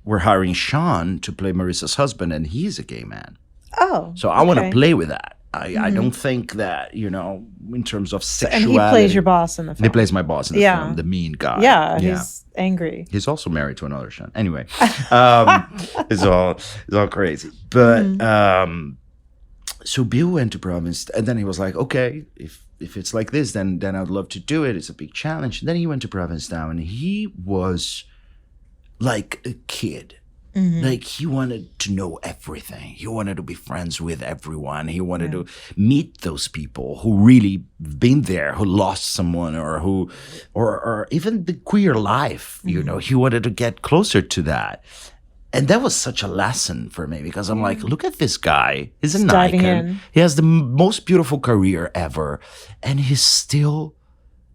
Speaker 1: hiring Sean to play Marissa's husband, and he's a gay man.
Speaker 2: Oh.
Speaker 1: So I want to
Speaker 2: okay.
Speaker 1: play with that. I don't think that, in terms of
Speaker 2: And
Speaker 1: sexuality.
Speaker 2: he plays your boss in the film.
Speaker 1: He plays my boss in the film, the mean guy.
Speaker 2: Yeah, he's angry.
Speaker 1: He's also married to another Sean. Anyway, it's all crazy. But so Bill went to Province, and then he was like, okay, if it's like this, then I'd love to do it. It's a big challenge. And then he went to Provincetown, and he was like a kid. Like he wanted to know everything. He wanted to be friends with everyone. He wanted to meet those people who really been there, who lost someone, or even the queer life. He wanted to get closer to that. And that was such a lesson for me because I'm like, look at this guy. He's an icon. He has the most beautiful career ever, and he's still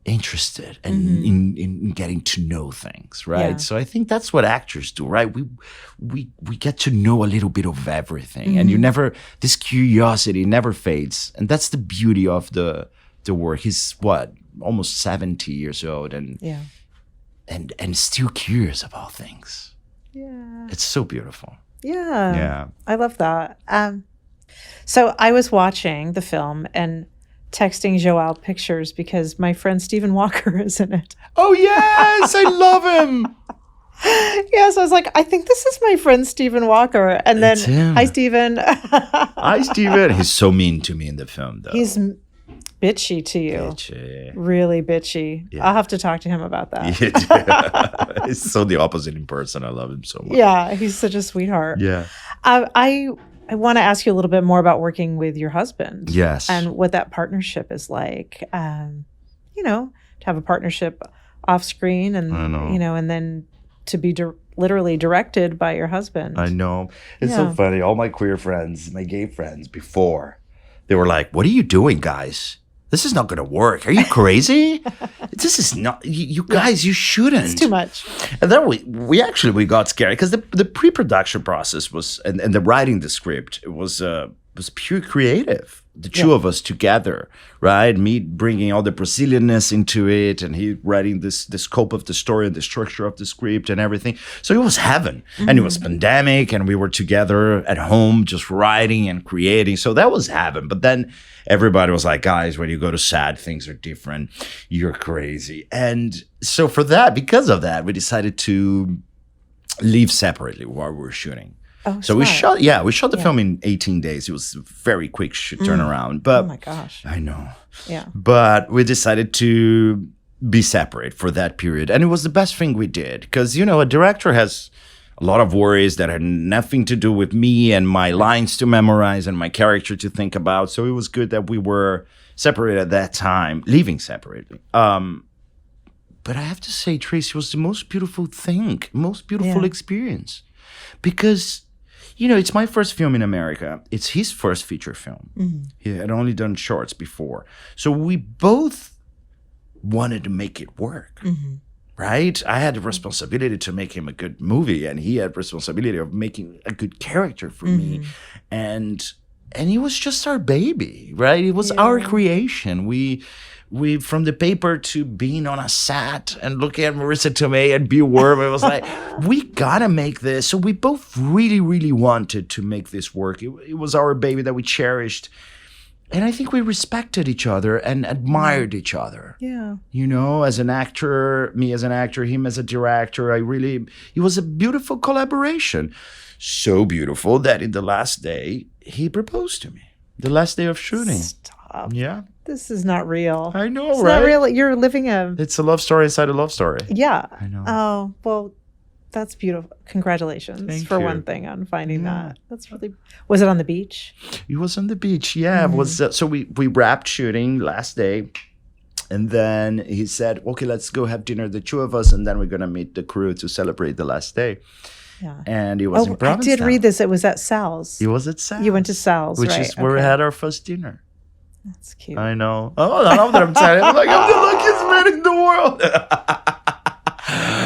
Speaker 1: interested in getting to know things, right?
Speaker 2: Yeah.
Speaker 1: So I think that's what actors do, right? We get to know a little bit of everything, and this curiosity never fades, and that's the beauty of the work. He's almost 70 years old, and still curious about things.
Speaker 2: Yeah,
Speaker 1: it's so beautiful.
Speaker 2: Yeah, I love that. So I was watching the film and texting Joao pictures because my friend Stephen Walker is in it.
Speaker 1: Oh, yes. I love him.
Speaker 2: Yes, I was like, I think this is my friend Stephen Walker. And then,
Speaker 1: It's him.
Speaker 2: hi, Stephen.
Speaker 1: Hi, Stephen. He's so mean to me in the film, though.
Speaker 2: He's bitchy to you.
Speaker 1: Bitchy.
Speaker 2: Really bitchy.
Speaker 1: Yeah.
Speaker 2: I'll have to talk to him about that.
Speaker 1: Yeah. He's so the opposite in person. I love him so much.
Speaker 2: Yeah, he's such a sweetheart.
Speaker 1: Yeah.
Speaker 2: I want to ask you a little bit more about working with your husband.
Speaker 1: Yes.
Speaker 2: And what that partnership is like. To have a partnership off screen and,
Speaker 1: I know.
Speaker 2: And then to be literally directed by your husband.
Speaker 1: I know. It's so funny. All my queer friends, my gay friends before, they were like, what are you doing, guys? This is not going to work. Are you crazy? This is not, you guys, you shouldn't.
Speaker 2: It's too much.
Speaker 1: And then we got scared because the pre-production process was, and the writing the script, it was pure creative. The two of us together, right? Me bringing all the Brazilianness into it, and he writing the scope of the story and the structure of the script and everything. So it was heaven. And it was pandemic, and we were together at home just writing and creating. So that was heaven. But then everybody was like, guys, when you go to SAD, things are different. You're crazy. And so because of that, we decided to leave separately while we were shooting.
Speaker 2: Oh,
Speaker 1: so
Speaker 2: smart.
Speaker 1: we shot the film in 18 days. It was a very quick turnaround. But
Speaker 2: Oh my gosh.
Speaker 1: I know.
Speaker 2: Yeah.
Speaker 1: But we decided to be separate for that period. And it was the best thing we did. Because, a director has a lot of worries that had nothing to do with me and my lines to memorize and my character to think about. So it was good that we were separated at that time, leaving separately. But I have to say, Tracy, was the most beautiful thing, most beautiful experience. Because it's my first film in America. It's his first feature film. He had only done shorts before. So we both wanted to make it work, right? I had the responsibility to make him a good movie, and he had responsibility of making a good character for me. And it was just our baby, right? It was our creation. We from the paper to being on a set and looking at Marissa Tomei and Bill Worm, it was like, we gotta make this. So we both really, really wanted to make this work. It was our baby that we cherished. And I think we respected each other and admired each other.
Speaker 2: Yeah.
Speaker 1: As an actor, me as an actor, him as a director, it was a beautiful collaboration. So beautiful that in the last day, he proposed to me. The last day of shooting.
Speaker 2: Stop.
Speaker 1: Yeah.
Speaker 2: This is not real.
Speaker 1: I know,
Speaker 2: It's
Speaker 1: right?
Speaker 2: not real. You're living
Speaker 1: It's a love story inside a love story.
Speaker 2: Yeah.
Speaker 1: I know.
Speaker 2: Oh, well, that's beautiful. Congratulations
Speaker 1: Thank
Speaker 2: for
Speaker 1: you.
Speaker 2: one thing on finding that. That's really. Was it on the beach?
Speaker 1: It was on the beach. Yeah. It was so we wrapped shooting last day. And then he said, okay, let's go have dinner, the two of us, and then we're going to meet the crew to celebrate the last day.
Speaker 2: Yeah.
Speaker 1: And it was in
Speaker 2: I
Speaker 1: Provincetown.
Speaker 2: did read this. It was at Sal's.
Speaker 1: It was at Sal's.
Speaker 2: You went to Sal's,
Speaker 1: which
Speaker 2: right?
Speaker 1: is where we had our first dinner.
Speaker 2: That's cute.
Speaker 1: I know. Oh, I love that I'm telling you. I'm like, I'm the luckiest man in the world.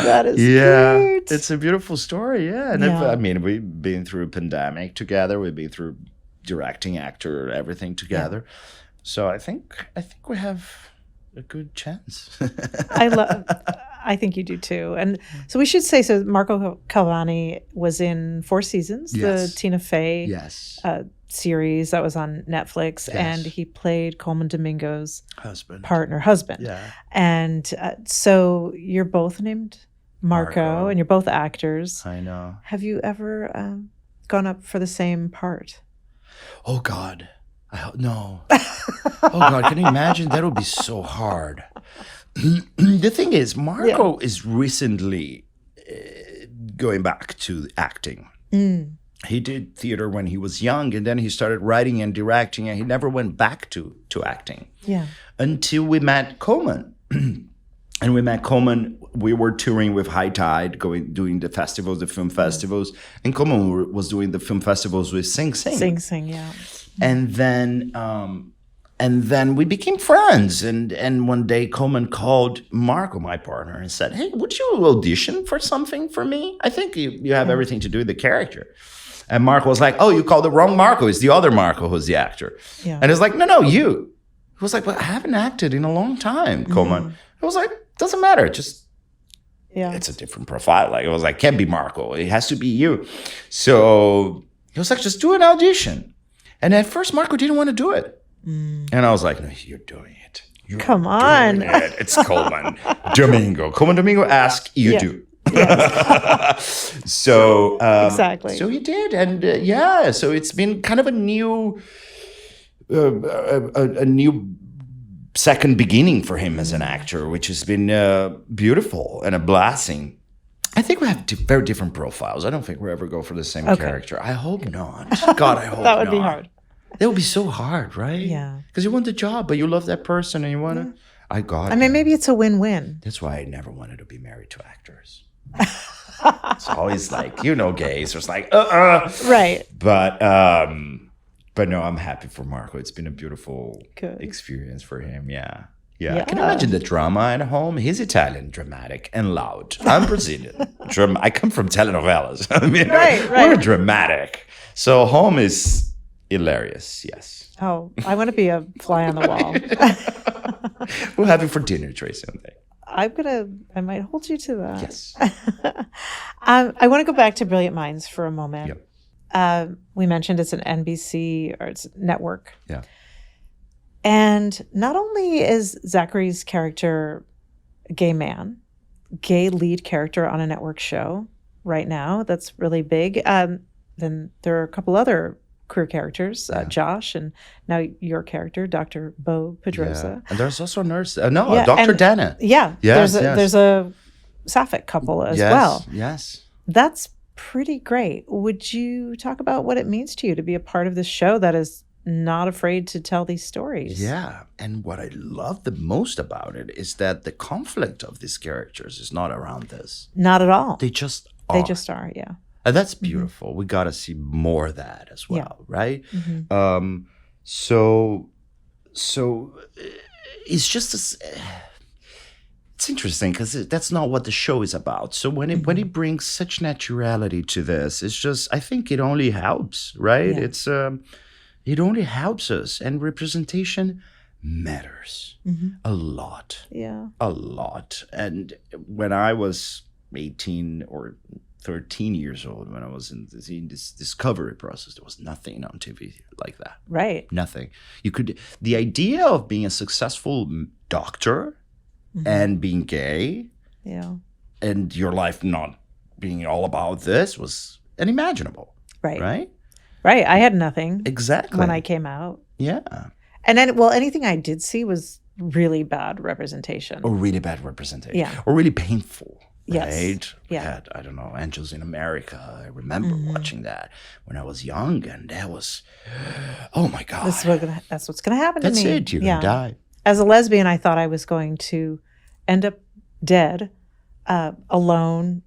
Speaker 2: That is cute.
Speaker 1: It's a beautiful story. Yeah. And
Speaker 2: Yeah.
Speaker 1: I mean, we've been through a pandemic together. We've been through directing, actor, everything together. So I think we have a good chance.
Speaker 2: I think you do too. And so we should say, so Marco Calvani was in Four Seasons, the Tina Fey series that was on Netflix, and he played Coleman Domingo's husband.
Speaker 1: Yeah.
Speaker 2: And so you're both named Marco, and you're both actors.
Speaker 1: I know.
Speaker 2: Have you ever gone up for the same part?
Speaker 1: Oh, God. No. Oh, God. Can you imagine? That would be so hard. The thing is, Marco is recently going back to acting. He did theater when he was young, and then he started writing and directing, and he never went back to acting.
Speaker 2: Yeah.
Speaker 1: Until we met Coleman. And we met Coleman. We were touring with High Tide, doing the festivals, the film festivals. And Coleman was doing the film festivals with Sing Sing.
Speaker 2: Sing Sing, yeah.
Speaker 1: And then we became friends. And one day Coleman called Marco, my partner, and said, hey, would you audition for something for me? I think you have everything to do with the character. And Marco was like, oh, you called the wrong Marco. It's the other Marco who's the actor. Yeah. And it's like, no, you. He was like, but I haven't acted in a long time, Coleman. I was like, doesn't matter. Just, it's a different profile. Like, it was like, can't be Marco. It has to be you. So he was like, just do an audition. And at first, Marco didn't want to do it. And I was like, no, you're doing it.
Speaker 2: Come on.
Speaker 1: It's Coleman Domingo. Coleman Domingo ask, you do. Yes. So
Speaker 2: exactly.
Speaker 1: So he did. And so it's been kind of a new second beginning for him as an actor, which has been beautiful and a blessing. I think we have very different profiles. I don't think we'll ever go for the same character. I hope not. God, I hope
Speaker 2: that would
Speaker 1: not.
Speaker 2: be hard.
Speaker 1: That would be so hard, right?
Speaker 2: Yeah.
Speaker 1: Because you want the job, but you love that person and you want to...
Speaker 2: I mean, maybe it's a win-win.
Speaker 1: That's why I never wanted to be married to actors. It's always like, gays. It's like,
Speaker 2: Right.
Speaker 1: But no, I'm happy for Marco. It's been a beautiful experience for him. Yeah. Can you imagine the drama at home? He's Italian, dramatic and loud. I'm Brazilian. I come from telenovelas. I mean, we're dramatic. So home is hilarious, yes.
Speaker 2: Oh, I want to be a fly on the wall.
Speaker 1: We'll have it for dinner, Tracy, one day.
Speaker 2: I might hold you to that.
Speaker 1: Yes.
Speaker 2: I want to go back to Brilliant Minds for a moment.
Speaker 1: Yep.
Speaker 2: We mentioned it's an NBC or it's network.
Speaker 1: Yeah.
Speaker 2: And not only is Zachary's character a gay man, gay lead character on a network show right now, that's really big. Then there are a couple other queer characters, Josh, and now your character, Dr. Bo Pedrosa.
Speaker 1: Yeah. And there's also a nurse. Dr. Dana.
Speaker 2: Yeah. There's a sapphic couple as well.
Speaker 1: Yes.
Speaker 2: That's pretty great. Would you talk about what it means to you to be a part of this show that is not afraid to tell these stories?
Speaker 1: Yeah. And what I love the most about it is that the conflict of these characters is not around this.
Speaker 2: Not at all.
Speaker 1: They just are.
Speaker 2: They just are, yeah.
Speaker 1: And that's beautiful. Mm-hmm. We got to see more of that as well, right?
Speaker 2: Mm-hmm.
Speaker 1: So it's just it's interesting because that's not what the show is about. So when it brings such naturality to this, it's just, I think it only helps, right? Yeah. It only helps us, and representation matters a lot.
Speaker 2: Yeah,
Speaker 1: a lot. And when I was 18 or 13 years old, when I was in this discovery process, there was nothing on TV like that.
Speaker 2: Right.
Speaker 1: Nothing. The idea of being a successful doctor and being gay and your life not being all about this was unimaginable.
Speaker 2: Right.
Speaker 1: Right?
Speaker 2: Right. I had nothing.
Speaker 1: Exactly.
Speaker 2: When I came out.
Speaker 1: Yeah.
Speaker 2: And then, anything I did see was really bad representation.
Speaker 1: Or really bad representation.
Speaker 2: Yeah.
Speaker 1: Or really painful.
Speaker 2: Yes.
Speaker 1: Right? We
Speaker 2: Yeah.
Speaker 1: had, I don't know, Angels in America. I remember watching that when I was young, and that was, oh my God.
Speaker 2: That's what's going to happen to me.
Speaker 1: That's it. You're going to die.
Speaker 2: as a lesbian, I thought I was going to end up dead, alone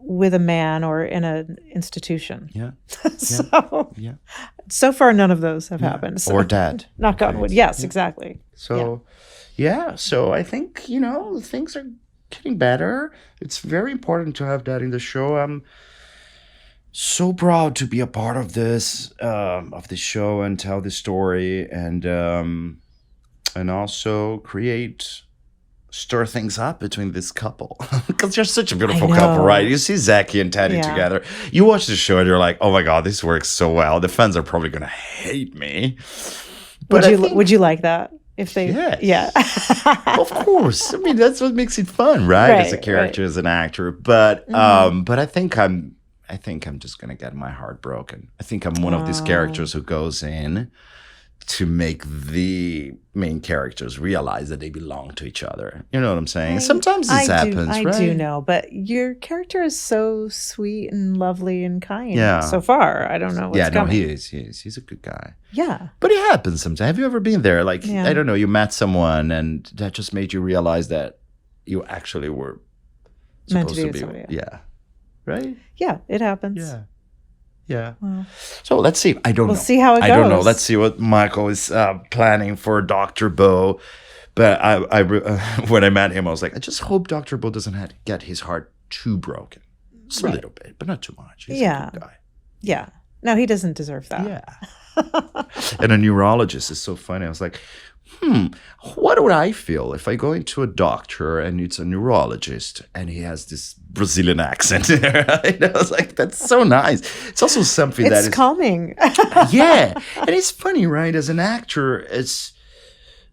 Speaker 2: with a man or in an institution.
Speaker 1: Yeah.
Speaker 2: So far, none of those have happened. So.
Speaker 1: Or dead.
Speaker 2: Knock on wood. Yes, exactly.
Speaker 1: So, so I think, things are getting better. It's very important to have that in the show. I'm so proud to be a part of this show and tell this story and also stir things up between this couple. Because they're such a beautiful couple, right? You see Zachy and Teddy together. You watch the show and you're like, oh my God, this works so well. The fans are probably going to hate me. But
Speaker 2: would you like that? If they,
Speaker 1: of course. I mean, that's what makes it fun, right? As a character, as an actor. But I think I'm just gonna get my heart broken. I think I'm one of these characters who goes in to make the main characters realize that they belong to each other. You know what I'm saying? Sometimes this happens, right?
Speaker 2: I do know, but your character is so sweet and lovely and kind so far. I don't know what's coming.
Speaker 1: He is. He's a good guy.
Speaker 2: Yeah.
Speaker 1: But it happens sometimes. Have you ever been there? Like, I don't know, you met someone and that just made you realize that you actually were supposed to be somebody else. Yeah. Right?
Speaker 2: Yeah, it happens.
Speaker 1: Yeah. Well, so let's see. I don't know.
Speaker 2: We'll see how it goes.
Speaker 1: I don't know. Let's see what Michael is planning for Dr. Bo. But I when I met him, I was like, I just hope Dr. Bo doesn't get his heart too broken. Just a little bit, but not too much. He's a good guy.
Speaker 2: Yeah. No, he doesn't deserve that.
Speaker 1: Yeah. And a neurologist is so funny. I was like, what would I feel if I go into a doctor and it's a neurologist and he has this Brazilian accent? I was like, that's so nice. It's also something that is
Speaker 2: calming.
Speaker 1: Yeah. And it's funny, right? As an actor,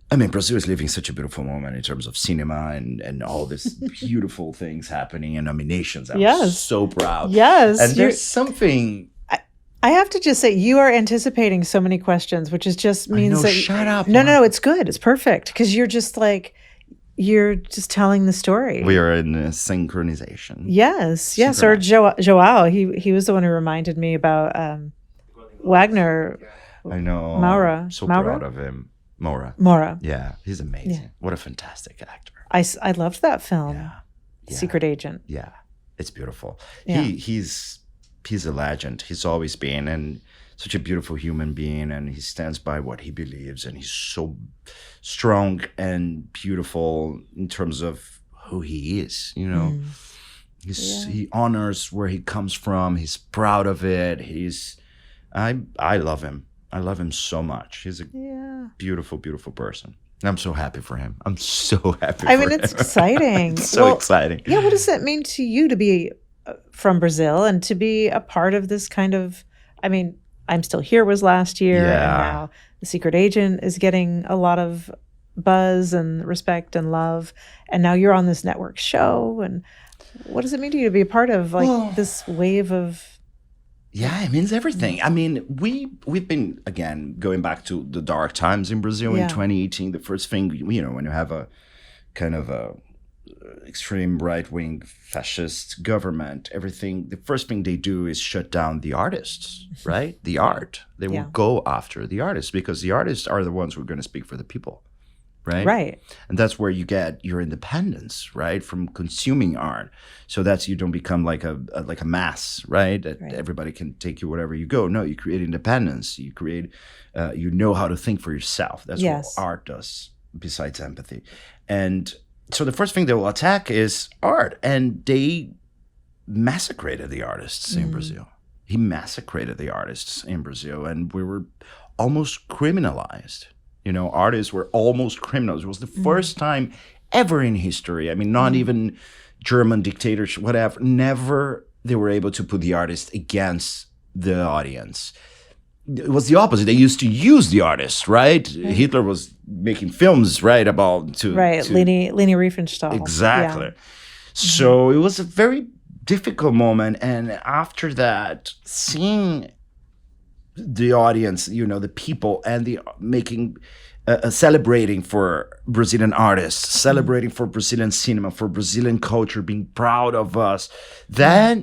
Speaker 1: Brazil is living such a beautiful moment in terms of cinema and all these beautiful things happening and nominations. I'm so proud.
Speaker 2: Yes.
Speaker 1: And there's something...
Speaker 2: I have to just say, you are anticipating so many questions, which just means that...
Speaker 1: Shut up.
Speaker 2: No, it's good. It's perfect. Because you're just telling the story.
Speaker 1: We are in a synchronization.
Speaker 2: Yes. Or Joao, he was the one who reminded me about Wagner.
Speaker 1: I know.
Speaker 2: Maura.
Speaker 1: So proud of him.
Speaker 2: Maura.
Speaker 1: Yeah, he's amazing. Yeah. What a fantastic actor.
Speaker 2: I loved that film.
Speaker 1: Yeah.
Speaker 2: Secret Agent.
Speaker 1: Yeah, it's beautiful.
Speaker 2: Yeah.
Speaker 1: He's a legend. He's always been, and such a beautiful human being, and he stands by what he believes, and he's so strong and beautiful in terms of who he is. He honors where he comes from. He's proud of it. I love him. I love him so much. He's a beautiful, beautiful person. I'm so happy for him. I'm so happy for him.
Speaker 2: It's exciting.
Speaker 1: It's so exciting.
Speaker 2: Yeah, what does that mean to you to be from Brazil and to be a part of this kind of, I'm Still Here was last year, and now The Secret Agent is getting a lot of buzz and respect and love, and now you're on this network show, and what does it mean to you to be a part of this wave of...
Speaker 1: Yeah, it means everything. We've been, again, going back to the dark times in Brazil in 2018. The first thing, when you have a kind of a extreme right-wing fascist government, the first thing they do is shut down the artists, right? The art. They will go after the artists because the artists are the ones who are going to speak for the people, right?
Speaker 2: Right.
Speaker 1: And that's where you get your independence, right? From consuming art. So that's, you don't become like a mass, right? That everybody can take you wherever you go. No, you create independence. You create, you know how to think for yourself. That's what art does besides empathy. And so the first thing they will attack is art, and they massacred the artists in Brazil. He massacred the artists in Brazil, and we were almost criminalized. Artists were almost criminals. It was the first time ever in history. Not even German dictatorship, whatever. Never they were able to put the artist against the audience. It was the opposite. They used to use the artists, right? Hitler was making films, right, about
Speaker 2: Leni Riefenstahl.
Speaker 1: Exactly. Yeah. So it was a very difficult moment, and after that, seeing the audience, the people, and the making, celebrating for Brazilian artists, celebrating for Brazilian cinema, for Brazilian culture, being proud of us, that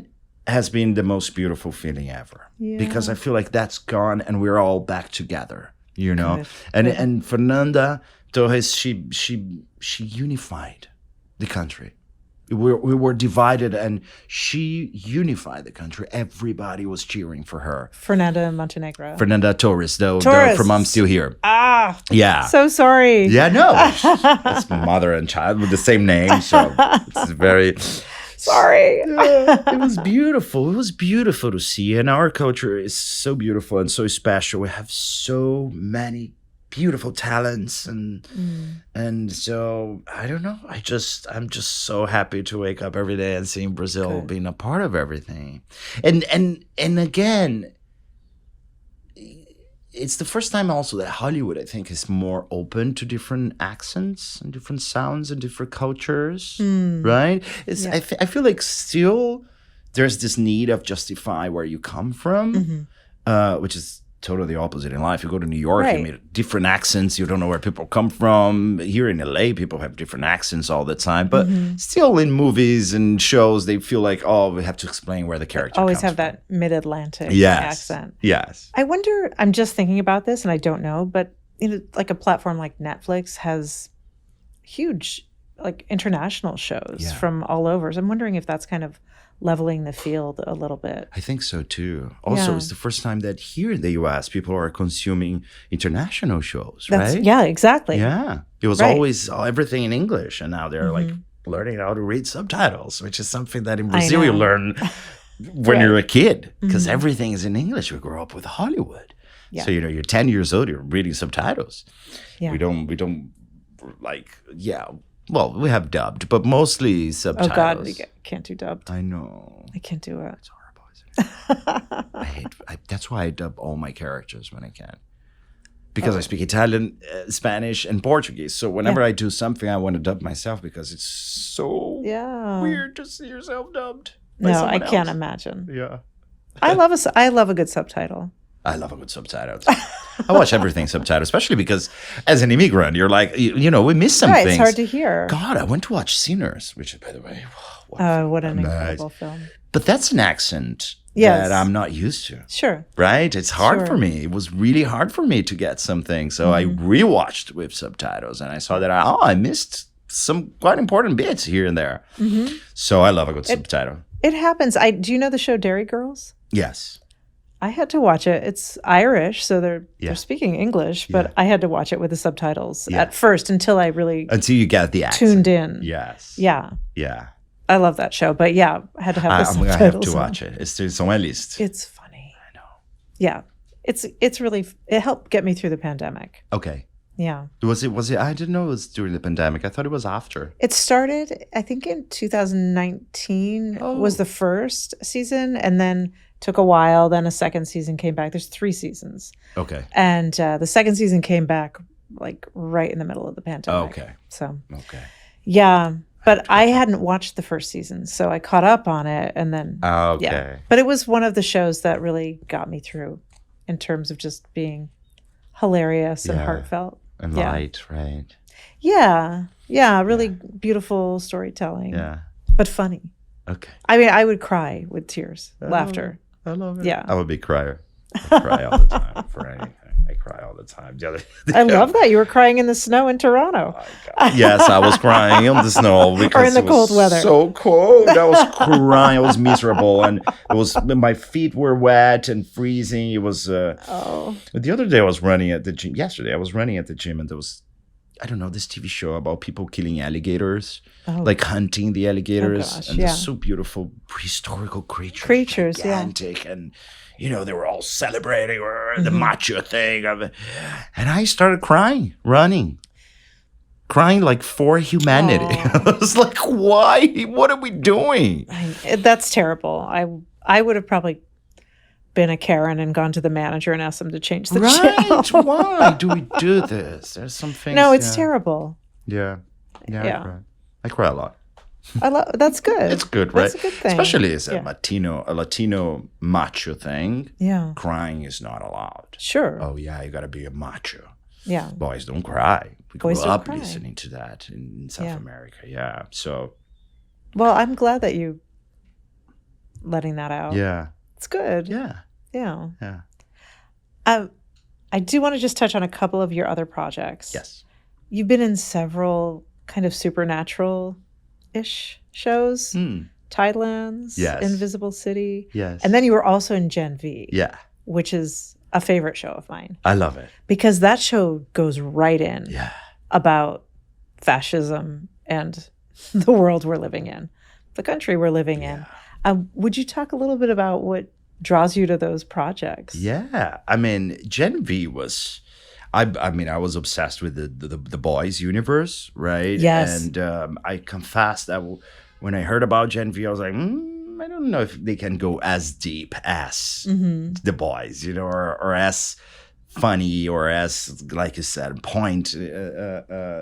Speaker 1: has been the most beautiful feeling ever. Yeah. Because I feel like that's gone and we're all back together. you know.
Speaker 2: Good,
Speaker 1: And
Speaker 2: good.
Speaker 1: and Fernanda Torres, she unified the country. We were divided, and she unified the country. Everybody was cheering for her.
Speaker 2: Fernanda Montenegro.
Speaker 1: Fernanda Torres, though,
Speaker 2: Torres.
Speaker 1: from I'm Still Here.
Speaker 2: Ah,
Speaker 1: Yeah.
Speaker 2: so sorry.
Speaker 1: Yeah, no. It's mother and child with the same name, so it's very...
Speaker 2: Sorry.
Speaker 1: It was beautiful. It was beautiful to see. And our culture is so beautiful and so special. We have so many beautiful talents, and so I don't know. I'm just so happy to wake up every day and seeing Brazil
Speaker 2: Good.
Speaker 1: being a part of everything. And again, it's the first time also that Hollywood, I think, is more open to different accents and different sounds and different cultures, right? I feel like still there's this need of justify where you come from, which is totally the opposite in life. You go to New York,
Speaker 2: Right.
Speaker 1: you meet different accents. You don't know where people come from. Here in LA, people have different accents all the time. But still in movies and shows, they feel like, oh, we have to explain where the character
Speaker 2: Always
Speaker 1: comes
Speaker 2: have
Speaker 1: from.
Speaker 2: that mid-Atlantic
Speaker 1: Yes.
Speaker 2: accent.
Speaker 1: Yes.
Speaker 2: I wonder, I'm just thinking about this and I don't know, but like a platform like Netflix has huge like international shows
Speaker 1: Yeah.
Speaker 2: from all over. So I'm wondering if that's kind of leveling the field a little bit.
Speaker 1: I think so too. Also,
Speaker 2: Yeah.
Speaker 1: it's the first time that here in the US, people are consuming international shows,
Speaker 2: That's
Speaker 1: right?
Speaker 2: yeah, exactly.
Speaker 1: Yeah. It was
Speaker 2: Right.
Speaker 1: always everything in English, and now they're like learning how to read subtitles, which is something that in
Speaker 2: I
Speaker 1: Brazil you
Speaker 2: know.
Speaker 1: learn when you're a kid, because everything is in English. We grew up with Hollywood.
Speaker 2: Yeah.
Speaker 1: So, you're 10 years old, you're reading subtitles.
Speaker 2: Yeah.
Speaker 1: We don't like, well, we have dubbed, but mostly
Speaker 2: Oh
Speaker 1: subtitles.
Speaker 2: God, we can't do dubbed.
Speaker 1: I know.
Speaker 2: I can't do it.
Speaker 1: It's horrible, isn't it? That's why I dub all my characters when I can. Because I speak Italian, Spanish, and Portuguese. So whenever I do something, I want to dub myself because it's so
Speaker 2: Yeah.
Speaker 1: weird to see yourself dubbed. by
Speaker 2: No, I
Speaker 1: someone
Speaker 2: can't
Speaker 1: else.
Speaker 2: imagine.
Speaker 1: Yeah.
Speaker 2: I love a good subtitle.
Speaker 1: I love a good subtitle. I watch everything subtitled, especially because as an immigrant, you're like, we miss some
Speaker 2: Right,
Speaker 1: things.
Speaker 2: it's hard to hear.
Speaker 1: God, I went to watch Sinners, which, by the way,
Speaker 2: What an
Speaker 1: amazing.
Speaker 2: incredible film.
Speaker 1: But that's an accent
Speaker 2: Yes.
Speaker 1: that I'm not used to.
Speaker 2: Sure.
Speaker 1: Right? It's hard
Speaker 2: Sure.
Speaker 1: for me. It was really hard for me to get something. So I rewatched with subtitles, and I saw that I missed some quite important bits here and there. So I love a good subtitle.
Speaker 2: It happens. Do you know the show Dairy Girls?
Speaker 1: Yes.
Speaker 2: I had to watch it. It's Irish, so they're speaking English, but
Speaker 1: Yeah.
Speaker 2: I had to watch it with the subtitles
Speaker 1: Yeah.
Speaker 2: at first until I really
Speaker 1: Until you get the accent.
Speaker 2: tuned in.
Speaker 1: Yes.
Speaker 2: Yeah.
Speaker 1: Yeah.
Speaker 2: I love that show, but yeah, I had to have the
Speaker 1: I'm
Speaker 2: subtitles.
Speaker 1: gonna have to
Speaker 2: on.
Speaker 1: watch it. It's on my list.
Speaker 2: It's funny.
Speaker 1: I know.
Speaker 2: Yeah. It's really it helped get me through the pandemic.
Speaker 1: Okay.
Speaker 2: Yeah.
Speaker 1: Was it? I didn't know it was during the pandemic. I thought it was after.
Speaker 2: It started, I think, in 2019 was the first season, and then took a while. Then a second season came back. There's 3 seasons,
Speaker 1: Okay.
Speaker 2: and the second season came back like right in the middle of the pandemic.
Speaker 1: Okay.
Speaker 2: So
Speaker 1: Okay.
Speaker 2: yeah, but I hadn't watched the first season, so I caught up on it, and then
Speaker 1: Okay.
Speaker 2: yeah. But it was one of the shows that really got me through, in terms of just being hilarious and
Speaker 1: Yeah.
Speaker 2: heartfelt.
Speaker 1: And
Speaker 2: Yeah.
Speaker 1: light, right?
Speaker 2: Yeah, yeah, really beautiful storytelling.
Speaker 1: Yeah.
Speaker 2: But funny.
Speaker 1: Okay.
Speaker 2: I mean, I would cry with tears, laughter.
Speaker 1: I love it.
Speaker 2: Yeah.
Speaker 1: I'm a big crier. I cry all the time for anything. I cry all the time.
Speaker 2: I love that. You were crying in the snow in Toronto.
Speaker 1: Yes, I was crying in the snow because
Speaker 2: in the
Speaker 1: it was
Speaker 2: cold weather.
Speaker 1: so cold. I was crying. I was miserable, and it was my feet were wet and freezing. It was. The other day I was running at the gym. Yesterday I was running at the gym, and there was, I don't know, this TV show about people killing alligators, like hunting the alligators,
Speaker 2: gosh,
Speaker 1: and
Speaker 2: yeah.
Speaker 1: they're so beautiful prehistorical creatures,
Speaker 2: Yeah.
Speaker 1: gigantic, and they were all celebrating the macho thing of it. And I started crying, crying like for humanity. I was like, why? What are we doing?
Speaker 2: That's terrible. I would have probably been a Karen and gone to the manager and asked them to change the channel.
Speaker 1: Right? Why do we do this? There's some things.
Speaker 2: No, it's terrible.
Speaker 1: Yeah.
Speaker 2: Yeah.
Speaker 1: I cry a lot.
Speaker 2: That's good.
Speaker 1: It's good, right?
Speaker 2: That's a good thing.
Speaker 1: Especially as a
Speaker 2: Yeah.
Speaker 1: Latino macho thing.
Speaker 2: Yeah.
Speaker 1: Crying is not allowed.
Speaker 2: Sure.
Speaker 1: Oh yeah, you gotta be a macho.
Speaker 2: Yeah.
Speaker 1: Boys don't cry. We grew
Speaker 2: Boys don't
Speaker 1: up
Speaker 2: cry.
Speaker 1: listening to that in South
Speaker 2: Yeah.
Speaker 1: America. Yeah. So
Speaker 2: Well, I'm glad that you letting that out.
Speaker 1: yeah.
Speaker 2: It's good.
Speaker 1: Yeah.
Speaker 2: Yeah.
Speaker 1: Yeah.
Speaker 2: I do want to just touch on a couple of your other projects.
Speaker 1: Yes.
Speaker 2: You've been in several kind of supernatural-ish shows. Tidelands,
Speaker 1: Yes.
Speaker 2: Invisible City.
Speaker 1: Yes.
Speaker 2: And then you were also in Gen V.
Speaker 1: Yeah.
Speaker 2: Which is a favorite show of mine.
Speaker 1: I love it.
Speaker 2: Because that show goes right in
Speaker 1: Yeah.
Speaker 2: about fascism and the world we're living in, the country we're living in. Would you talk a little bit about what draws you to those projects?
Speaker 1: Yeah. I mean, Gen V was... I mean, I was obsessed with the boys universe, right?
Speaker 2: Yes.
Speaker 1: And I confess that when I heard about Gen V, I was like, I don't know if they can go as deep as the boys, you know, or as funny or as, like you said, point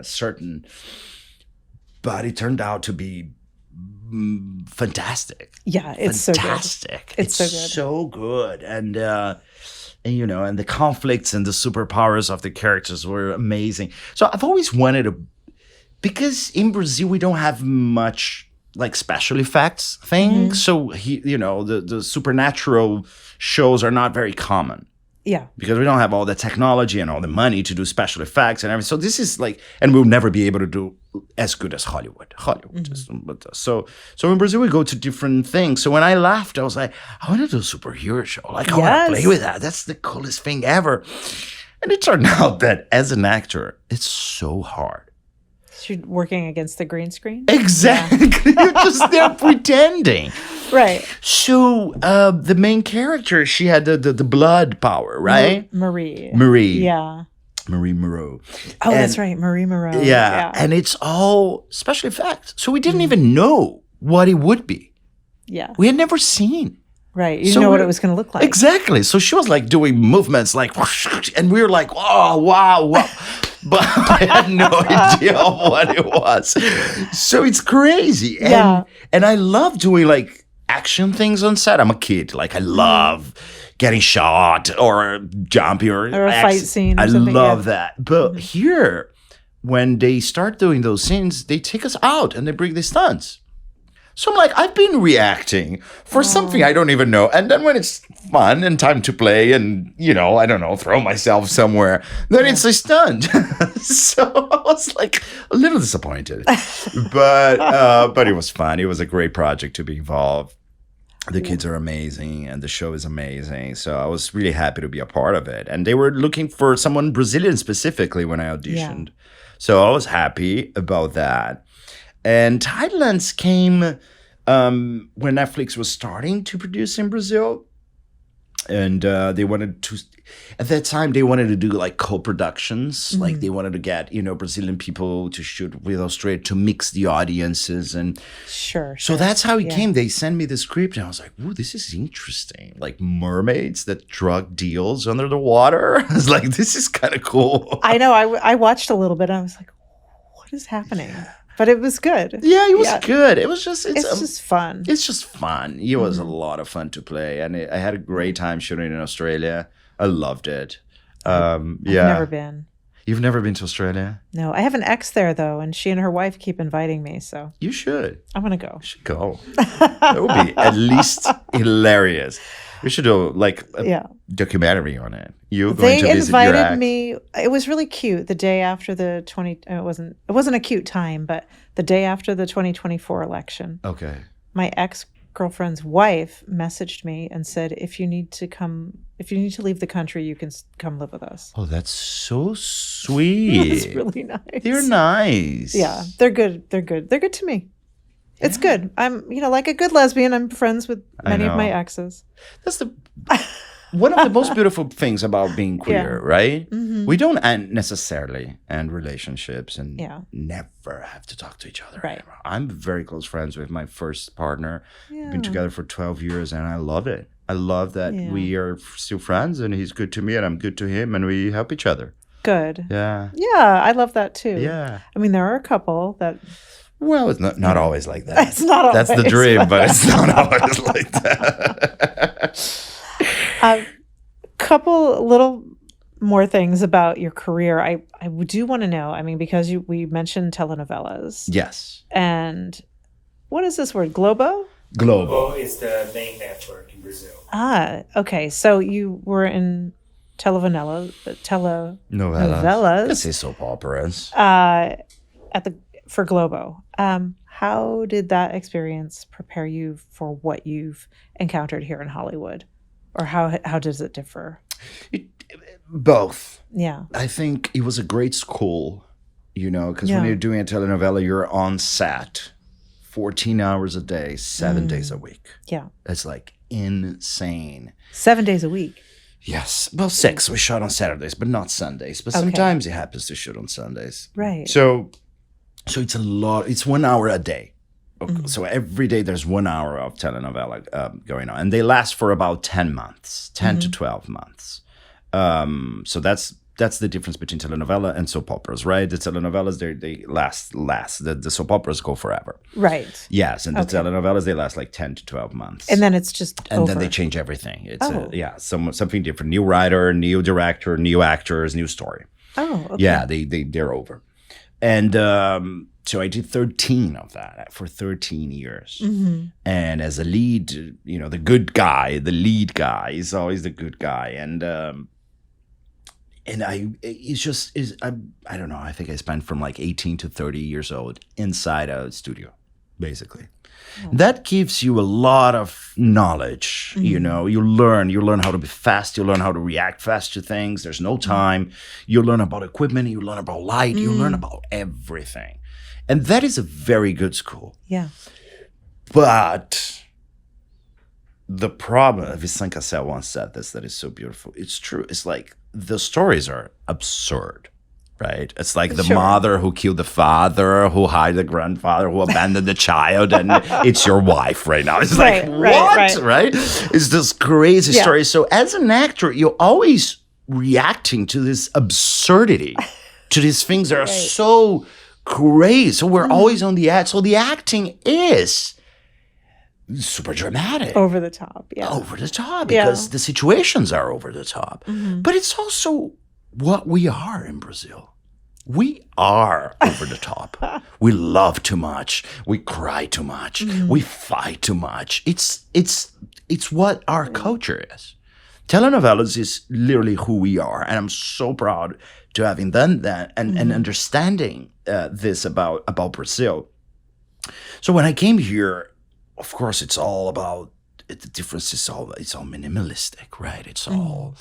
Speaker 1: certain. But it turned out to be fantastic.
Speaker 2: Yeah, it's
Speaker 1: fantastic.
Speaker 2: So good. It's so good.
Speaker 1: So good. And you know, and the conflicts and the superpowers of the characters were amazing. So I've always wanted to, because in Brazil we don't have much like special effects thing. So you know, the supernatural shows are not very common.
Speaker 2: Yeah.
Speaker 1: Because we don't have all the technology and all the money to do special effects and everything. So this is like, and we'll never be able to do as good as Hollywood. So in Brazil we go to different things. So when I left, I was like, I want to do a superhero show. Like I want to play with that. That's the coolest thing ever. And it turned out that as an actor, it's so hard.
Speaker 2: So you're working against the green screen?
Speaker 1: Exactly. You're just there pretending.
Speaker 2: Right.
Speaker 1: So the main character, she had the blood power, right?
Speaker 2: Marie.
Speaker 1: Yeah. Marie Moreau.
Speaker 2: Oh, that's right. Marie Moreau.
Speaker 1: Yeah. And it's all special effects. So we didn't even know what it would be.
Speaker 2: Yeah.
Speaker 1: We had never seen.
Speaker 2: Right. You didn't know what it was going to look like.
Speaker 1: Exactly. So she was like doing movements like, whoosh, and we were like, oh, wow. But I had no idea what it was. So it's crazy. And I love doing like action things on set. I'm a kid. Like I love getting shot or jumping or
Speaker 2: a fight scene or
Speaker 1: I
Speaker 2: something.
Speaker 1: love that. But here, when they start doing those scenes, they take us out and they bring the stunts. So I'm like, I've been reacting for something I don't even know. And then when it's fun and time to play and, you know, I don't know, throw myself somewhere, then it's a stunt. So I was like a little disappointed. But it was fun. It was a great project to be involved. The kids are amazing and the show is amazing. So I was really happy to be a part of it. And they were looking for someone Brazilian specifically when I auditioned. So I was happy about that. And Tidelands came when Netflix was starting to produce in Brazil. And they wanted to, at that time, they wanted to do like co-productions. Like they wanted to get, you know, Brazilian people to shoot with Australia to mix the audiences. And so that's how it came. They sent me the script and I was like, ooh, this is interesting. Like mermaids that drug deals under the water. I was like, this is kind of cool.
Speaker 2: I know. I watched a little bit and I was like, what is happening? But it was good.
Speaker 1: Yeah, it was good. It was just...
Speaker 2: It's just fun.
Speaker 1: It's just fun. It was a lot of fun to play. And I had a great time shooting in Australia. I loved it.
Speaker 2: I've never been.
Speaker 1: You've never been to Australia?
Speaker 2: No. I have an ex there, though, and she and her wife keep inviting me, so...
Speaker 1: You should.
Speaker 2: I'm going to go.
Speaker 1: You should go. That would be at least hilarious. We should do like a documentary on it. You going to visit your ex.
Speaker 2: They invited me. It was really cute. The day after the it wasn't a cute time, but the day after the 2024 election.
Speaker 1: Okay.
Speaker 2: My ex-girlfriend's wife messaged me and said, if you need to leave the country, you can come live with us.
Speaker 1: Oh, that's so sweet.
Speaker 2: It's really nice.
Speaker 1: They're nice.
Speaker 2: Yeah, they're good. They're good. They're good to me. It's good. I'm, like a good lesbian. I'm friends with many of my exes.
Speaker 1: That's one of the most beautiful things about being queer, right? Mm-hmm. We don't necessarily end relationships and never have to talk to each other.
Speaker 2: Right.
Speaker 1: Anymore. I'm very close friends with my first partner. We've been together for 12 years and I love it. I love that we are still friends and he's good to me and I'm good to him and we help each other.
Speaker 2: Good.
Speaker 1: Yeah.
Speaker 2: Yeah, I love that too.
Speaker 1: Yeah.
Speaker 2: I mean, there are a couple that...
Speaker 1: Well, it's not always like that.
Speaker 2: It's not always.
Speaker 1: That's the dream, but it's not always like that.
Speaker 2: Couple little more things about your career. I do want to know, I mean, because we mentioned telenovelas.
Speaker 1: Yes.
Speaker 2: And what is this word? Globo?
Speaker 3: Globo is the main network in Brazil.
Speaker 2: Ah, okay. So you were in
Speaker 1: Novellas.
Speaker 2: telenovelas
Speaker 1: Let's say soap operas.
Speaker 2: for Globo. How did that experience prepare you for what you've encountered here in Hollywood, or how does it differ?
Speaker 1: Both.
Speaker 2: Yeah.
Speaker 1: I think it was a great school, because
Speaker 2: Yeah.
Speaker 1: when you're doing a telenovela, you're on set 14 hours a day, 7 days a week.
Speaker 2: Yeah.
Speaker 1: It's like insane.
Speaker 2: 7 days a week.
Speaker 1: Yes. Well, 6. We shot on Saturdays, but not Sundays. But
Speaker 2: Okay.
Speaker 1: sometimes it happens to shoot on Sundays.
Speaker 2: Right.
Speaker 1: So it's a lot. It's 1 hour a day. So every day there's 1 hour of telenovela going on. And they last for about 10 months, 10 to 12 months. So that's the difference between telenovela and soap operas, right? The telenovelas, they last. The soap operas go forever.
Speaker 2: Right.
Speaker 1: Yes, and the telenovelas, they last like 10 to 12 months.
Speaker 2: And then it's just
Speaker 1: And
Speaker 2: over.
Speaker 1: then they change everything. It's
Speaker 2: Oh.
Speaker 1: something different. New writer, new director, new actors, new story.
Speaker 2: Oh, okay.
Speaker 1: Yeah, they're over. And so I did 13 of that for 13 years.
Speaker 2: Mm-hmm.
Speaker 1: And as a lead, the good guy, the lead guy is always the good guy. And I don't know, I think I spent from like 18 to 30 years old inside a studio, basically.
Speaker 2: Oh.
Speaker 1: That gives you a lot of knowledge, You learn how to be fast, you learn how to react fast to things. There's no time. You learn about equipment, you learn about light, you learn about everything. And that is a very good school.
Speaker 2: Yeah.
Speaker 1: But the problem, Vincent Cassel once said this, that is so beautiful. It's true. It's like the stories are absurd, right? It's like the mother who killed the father, who hired the grandfather, who abandoned the child, and it's your wife right now. It's like, what? Right? It's this crazy story. So as an actor, you're always reacting to this absurdity, to these things that are so crazy. So we're always on the edge. So the acting is super dramatic.
Speaker 2: Over the top. Yeah.
Speaker 1: Over the top, because the situations are over the top.
Speaker 2: Mm-hmm.
Speaker 1: But it's also what we are in Brazil. We are over the top. We love too much. We cry too much.
Speaker 2: Mm-hmm.
Speaker 1: We fight too much. It's what our culture is. Telenovelas is literally who we are. And I'm so proud to having done that and understanding this about Brazil. So when I came here, of course, it's all about the difference. It's all minimalistic, right? It's all,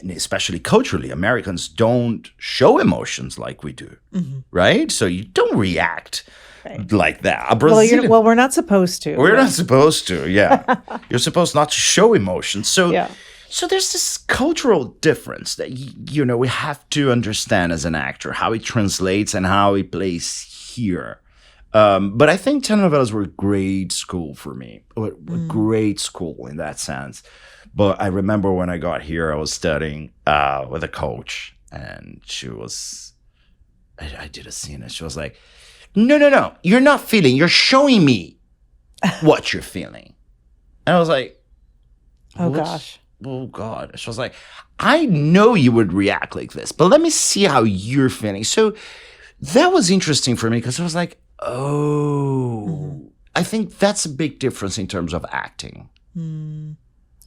Speaker 1: especially culturally, Americans don't show emotions like we do, right? So you don't react like that. A Brazilian,
Speaker 2: Well, we're not supposed to.
Speaker 1: we're not supposed to. Yeah, you're supposed not to show emotions. So.
Speaker 2: Yeah.
Speaker 1: So there's this cultural difference that we have to understand as an actor, how it translates and how it plays here. But I think telenovelas were a great school for me, a great school in that sense. But I remember when I got here, I was studying with a coach, and she was, I did a scene, and she was like, no, you're not feeling, you're showing me what you're feeling. And I was like,
Speaker 2: Oh, gosh.
Speaker 1: Oh, God. She was like, I know you would react like this, but let me see how you're feeling. So that was interesting for me because I was like, I think that's a big difference in terms of acting.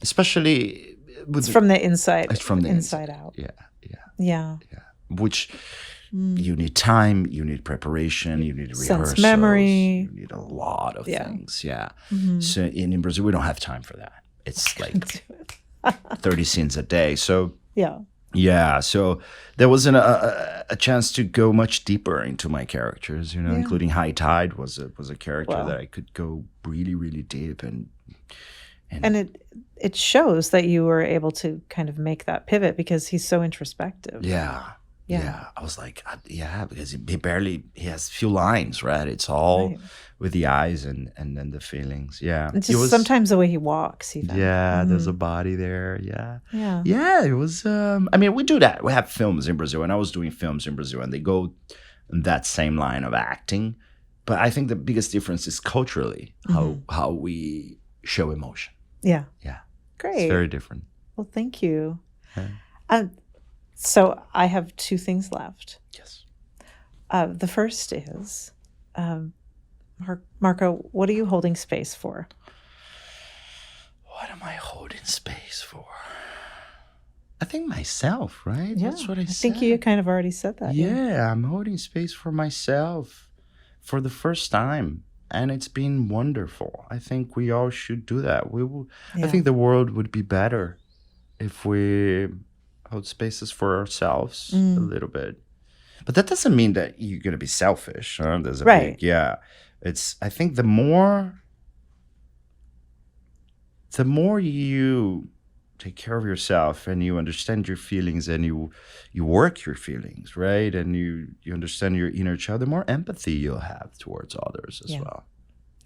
Speaker 1: Especially with
Speaker 2: It's from the inside.
Speaker 1: It's from the
Speaker 2: inside out.
Speaker 1: Yeah. Which you need time, you need preparation, you need rehearsals,
Speaker 2: sense memory.
Speaker 1: you need a lot of things. Yeah.
Speaker 2: Mm-hmm.
Speaker 1: So in Brazil, we don't have time for that. It's like 30 scenes a day. So yeah, so there wasn't a chance to go much deeper into my characters, including High Tide was a character that I could go really, really deep and
Speaker 2: it shows that you were able to kind of make that pivot because he's so introspective.
Speaker 1: Yeah. I was like, because he has few lines, right? It's all with the eyes and then the feelings. Yeah.
Speaker 2: And just sometimes the way he walks, even.
Speaker 1: Yeah, there's a body there. Yeah.
Speaker 2: Yeah.
Speaker 1: It was, we do that. We have films in Brazil, and I was doing films in Brazil, and they go in that same line of acting. But I think the biggest difference is culturally, how we show emotion.
Speaker 2: Yeah.
Speaker 1: Yeah.
Speaker 2: Great.
Speaker 1: It's very different.
Speaker 2: Well, thank you.
Speaker 1: Yeah.
Speaker 2: So I have two things left.
Speaker 1: Yes.
Speaker 2: The first is, Marco, what are you holding space for?
Speaker 1: What am I holding space for? I think myself, right?
Speaker 2: Yeah,
Speaker 1: That's what I
Speaker 2: I
Speaker 1: said.
Speaker 2: think you kind of already said that.
Speaker 1: Yeah, I'm holding space for myself for the first time. And it's been wonderful. I think we all should do that. I think the world would be better if we hold spaces for ourselves a little bit. But that doesn't mean that you're going to be selfish. Huh? There's a
Speaker 2: Right.
Speaker 1: I think the more you take care of yourself and you understand your feelings and you work your feelings, right? And you understand your inner child, the more empathy you'll have towards others as well.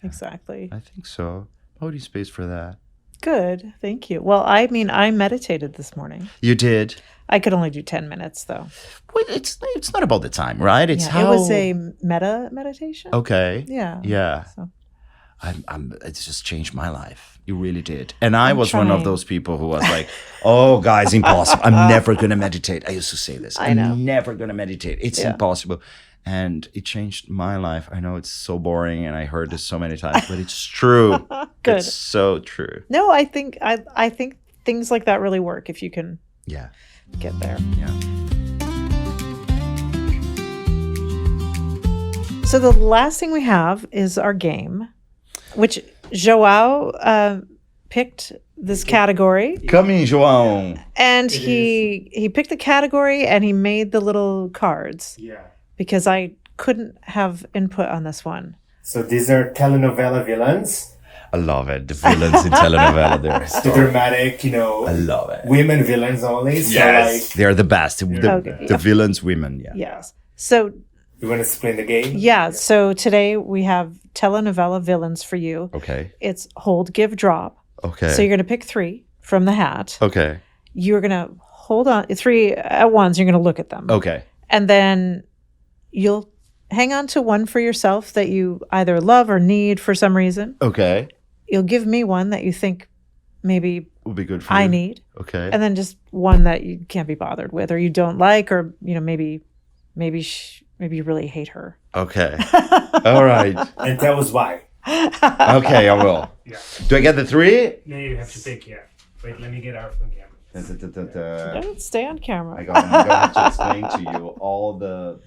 Speaker 2: Exactly.
Speaker 1: I think so. Holding space for that.
Speaker 2: Good. Thank you. Well, I mean, I meditated this morning.
Speaker 1: You did?
Speaker 2: I could only do 10 minutes, though.
Speaker 1: Well, it's not about the time, right? It's
Speaker 2: It was a meta meditation.
Speaker 1: Okay.
Speaker 2: Yeah.
Speaker 1: Yeah.
Speaker 2: So.
Speaker 1: It's just changed my life. You really did. And I was one of
Speaker 2: trying.
Speaker 1: those people who was like, oh, guys, impossible. I'm never going to meditate. I used to say this.
Speaker 2: I know.
Speaker 1: I'm never going to meditate. It's impossible. And it changed my life. I know it's so boring and I heard this so many times, but it's true.
Speaker 2: Good.
Speaker 1: It's so true.
Speaker 2: No, I think things like that really work if you can get there.
Speaker 1: Yeah.
Speaker 2: So the last thing we have is our game, which João picked this category.
Speaker 1: Come in, João.
Speaker 2: And he picked the category and he made the little cards.
Speaker 3: Yeah.
Speaker 2: Because I couldn't have input on this one.
Speaker 3: So these are telenovela villains.
Speaker 1: I love it. The villains in telenovela,
Speaker 3: The dramatic,
Speaker 1: I love it.
Speaker 3: women villains only. So
Speaker 1: Yes, they're the best. The villains, women. Yeah.
Speaker 2: Yes. So
Speaker 3: you want to explain the game?
Speaker 2: yeah. So today we have telenovela villains for you.
Speaker 1: Okay.
Speaker 2: It's hold, give, drop.
Speaker 1: Okay.
Speaker 2: So you're going to pick 3 from the hat.
Speaker 1: Okay.
Speaker 2: You're going to hold on 3 at once. You're going to look at them.
Speaker 1: Okay.
Speaker 2: And then you'll hang on to one for yourself that you either love or need for some reason.
Speaker 1: Okay.
Speaker 2: You'll give me one that you think maybe
Speaker 1: Would be good for
Speaker 2: I
Speaker 1: you.
Speaker 2: need.
Speaker 1: Okay.
Speaker 2: And then just one that you can't be bothered with or you don't like or, maybe you really hate her.
Speaker 1: Okay. All right.
Speaker 3: And tell us why.
Speaker 1: Okay, I will.
Speaker 3: Yeah.
Speaker 1: Do I get the 3?
Speaker 3: No, you have to pick, Wait, let me get out from camera.
Speaker 2: Don't stay on camera.
Speaker 1: I'm gonna have to explain to you all the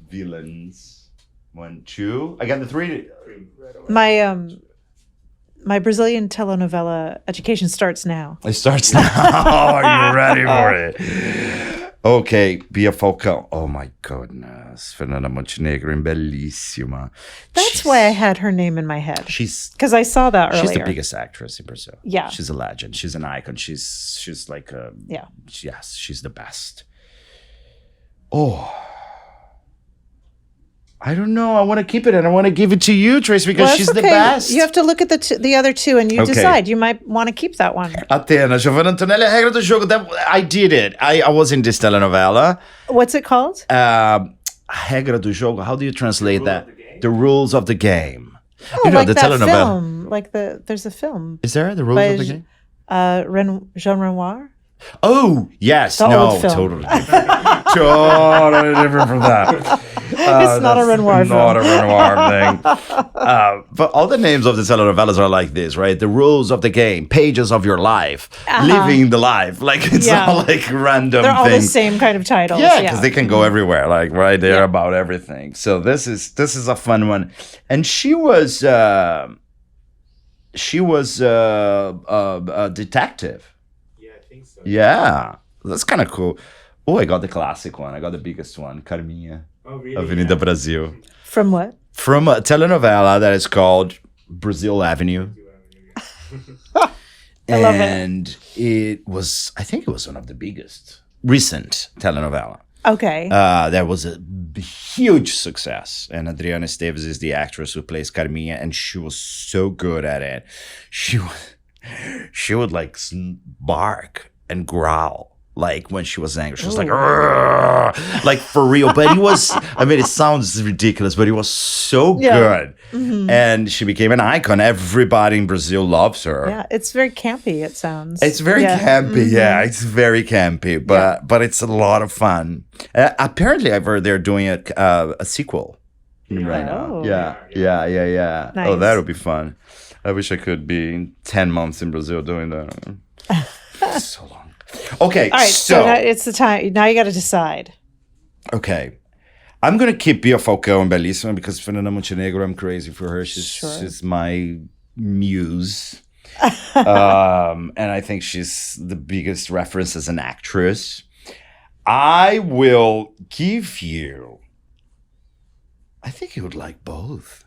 Speaker 1: villains. 1, 2. I got the 3.
Speaker 2: My Brazilian telenovela education starts now.
Speaker 1: It starts now. Are you ready for it? Ok, Bia Falcão. Oh my goodness. Fernanda Montenegro, bellissima.
Speaker 2: That's why I had her name in my head. Because I saw that earlier.
Speaker 1: She's the biggest actress in Brazil.
Speaker 2: Yeah.
Speaker 1: She's a legend. She's an icon. She's like a...
Speaker 2: Yeah.
Speaker 1: Yes, she's the best. Oh. I don't know. I want to keep it and I want to give it to you, Trace, because she's the best.
Speaker 2: You have to look at the other 2 and you decide. You might want to keep that one.
Speaker 1: Atena, Giovanna Antonelli, a regra do jogo. I did it. I was in this telenovela.
Speaker 2: What's it called?
Speaker 1: Regra do jogo. How do you translate that? The rules of the game.
Speaker 2: Oh, like the that film. Like there's a film.
Speaker 1: Is there the rules of the game?
Speaker 2: Jean Renoir?
Speaker 1: Oh, yes.
Speaker 2: Old film.
Speaker 1: Totally different. Totally different from that.
Speaker 2: It's not a Renoir film.
Speaker 1: Not a Renoir thing. But all the names of the telenovelas are like this, right? The rules of the game, pages of your life, living the life. Like, it's all like random
Speaker 2: They're all
Speaker 1: things.
Speaker 2: the same kind of titles.
Speaker 1: Yeah, because they can go everywhere. Like, right? They're about everything. So this is a fun one. And she was a detective.
Speaker 3: Yeah, I think so.
Speaker 1: Yeah, that's kind of cool. Oh, I got the classic one. I got the biggest one, Carminha.
Speaker 3: Oh, really?
Speaker 1: Avenida Brasil.
Speaker 2: From what?
Speaker 1: From a telenovela that is called Brazil Avenue.
Speaker 2: I love it.
Speaker 1: And I think it was one of the biggest recent telenovela.
Speaker 2: Okay.
Speaker 1: That was a huge success. And Adriana Esteves is the actress who plays Carminha, and she was so good at it. She would like bark and growl. Like when she was angry, she was like for real. But it sounds ridiculous, but it was so good. Mm-hmm. And she became an icon. Everybody in Brazil loves her.
Speaker 2: Yeah, it's very campy, it sounds.
Speaker 1: It's very campy, it's very campy, but it's a lot of fun. Apparently, I've heard they're doing a sequel right now. Yeah.
Speaker 2: Nice.
Speaker 1: Oh, that would be fun. I wish I could be 10 months in Brazil doing that. So long. Okay,
Speaker 2: All right, so now it's the time. Now you got to decide.
Speaker 1: Okay. I'm going to keep Bia Falcão and Bellissima because Fernanda Montenegro, I'm crazy for her. She's my muse. And I think she's the biggest reference as an actress. I will give you... I think you would like both.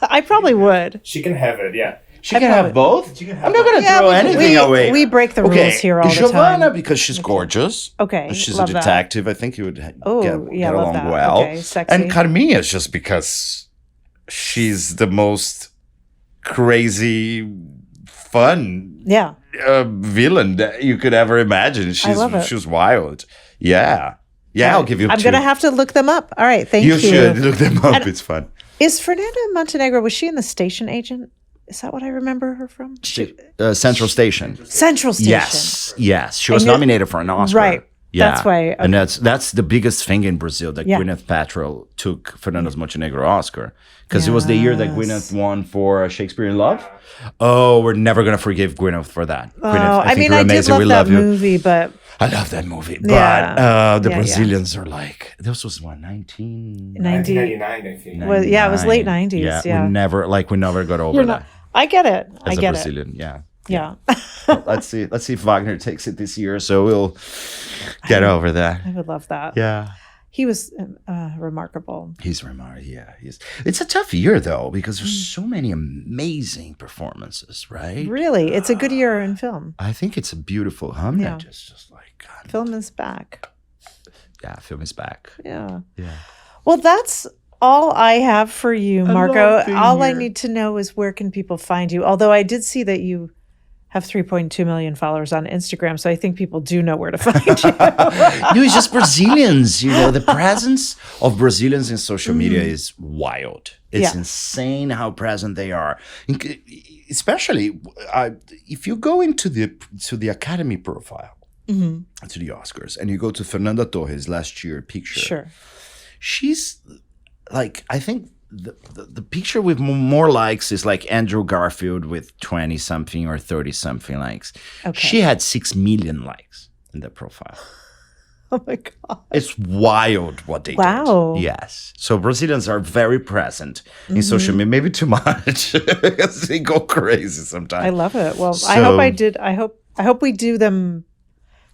Speaker 2: I probably would.
Speaker 3: She can have it, yeah.
Speaker 1: She can have both?
Speaker 3: She can have
Speaker 1: I'm not going to throw anything away.
Speaker 2: We break the rules here all the
Speaker 1: Giovanna,
Speaker 2: time.
Speaker 1: because she's gorgeous.
Speaker 2: Okay,
Speaker 1: She's
Speaker 2: love
Speaker 1: a
Speaker 2: that.
Speaker 1: detective. I think you would get along
Speaker 2: that.
Speaker 1: well.
Speaker 2: Okay, sexy.
Speaker 1: And Carminha is just because she's the most crazy, fun villain that you could ever imagine. She's wild. Yeah. Yeah, I'll give you
Speaker 2: I'm
Speaker 1: two.
Speaker 2: going to have to look them up. All right, thank you.
Speaker 1: You should look them up. It's fun.
Speaker 2: Is Fernanda Montenegro, was she in The Station Agent? Is that what I remember her from?
Speaker 1: Central Station.
Speaker 2: Central Station.
Speaker 1: Yes. She was nominated for an Oscar.
Speaker 2: Right.
Speaker 1: Yeah.
Speaker 2: That's why. Okay.
Speaker 1: And that's the biggest thing in Brazil that Gwyneth Paltrow took Fernanda Montenegro Oscar. Because it was the year that Gwyneth won for Shakespeare in Love. Oh, we're never going to forgive Gwyneth for that. Gwyneth, I think you're amazing.
Speaker 2: I did love that movie, but...
Speaker 1: I love that movie. But the Brazilians are like... This was what,
Speaker 3: 1999, I think.
Speaker 2: Well, it was late 90s.
Speaker 1: Yeah. We never got over that.
Speaker 2: I get it.
Speaker 1: As a Brazilian,
Speaker 2: Yeah.
Speaker 1: Let's see if Wagner takes it this year, so we'll get over that.
Speaker 2: I would love that.
Speaker 1: Yeah.
Speaker 2: He was remarkable.
Speaker 1: He's remarkable, yeah. It's a tough year, though, because there's so many amazing performances, right?
Speaker 2: Really? It's a good year in film.
Speaker 1: I think it's a beautiful hum that just like... God.
Speaker 2: Film is back.
Speaker 1: Yeah, film is back.
Speaker 2: Yeah.
Speaker 1: Yeah.
Speaker 2: Well, that's all I have for you, Marco. All I
Speaker 1: here.
Speaker 2: need to know is where can people find you? Although I did see that you have 3.2 million followers on Instagram, so I think people do know where to find you.
Speaker 1: No, it's just Brazilians. The presence of Brazilians in social media is wild. It's insane how present they are. Especially if you go into the Academy profile, to the Oscars, and you go to Fernanda Torres' last year picture.
Speaker 2: Sure.
Speaker 1: She's like, I think the picture with more likes is like Andrew Garfield with 20 something or 30 something likes. Okay. She had 6 million likes in that profile.
Speaker 2: Oh my God.
Speaker 1: It's wild what they did. Yes. So Brazilians are very present in social media, maybe too much because they go crazy sometimes.
Speaker 2: I love it. Well, I hope we do them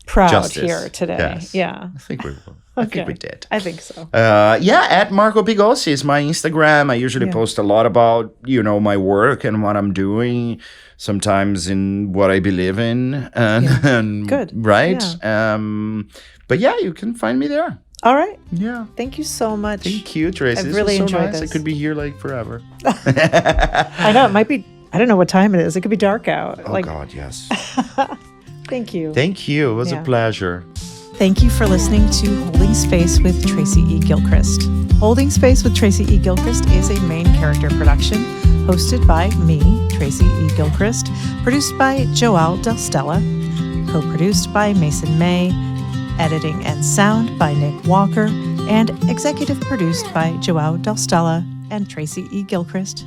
Speaker 2: proud here today.
Speaker 1: Yes.
Speaker 2: Yeah.
Speaker 1: I think we will. I think we did.
Speaker 2: I think so.
Speaker 1: At Marco Pigossi is my Instagram. I usually post a lot about, my work and what I'm doing, sometimes in what I believe in. And
Speaker 2: good.
Speaker 1: Right?
Speaker 2: Yeah.
Speaker 1: But you can find me there.
Speaker 2: All right.
Speaker 1: Yeah.
Speaker 2: Thank you so much.
Speaker 1: Thank you, Tracy.
Speaker 2: I've really enjoyed this.
Speaker 1: I could be here forever.
Speaker 2: I know. It might be, I don't know what time it is. It could be dark out.
Speaker 1: Oh, God, yes.
Speaker 2: Thank you.
Speaker 1: Thank you. It was a pleasure.
Speaker 2: Thank you for listening to Holding Space with Tracy E. Gilchrist. Holding Space with Tracy E. Gilchrist is a main character production hosted by me, Tracy E. Gilchrist, produced by Joao Del Stella, co-produced by Mason May, editing and sound by Nick Walker, and executive produced by Joao Del Stella and Tracy E. Gilchrist.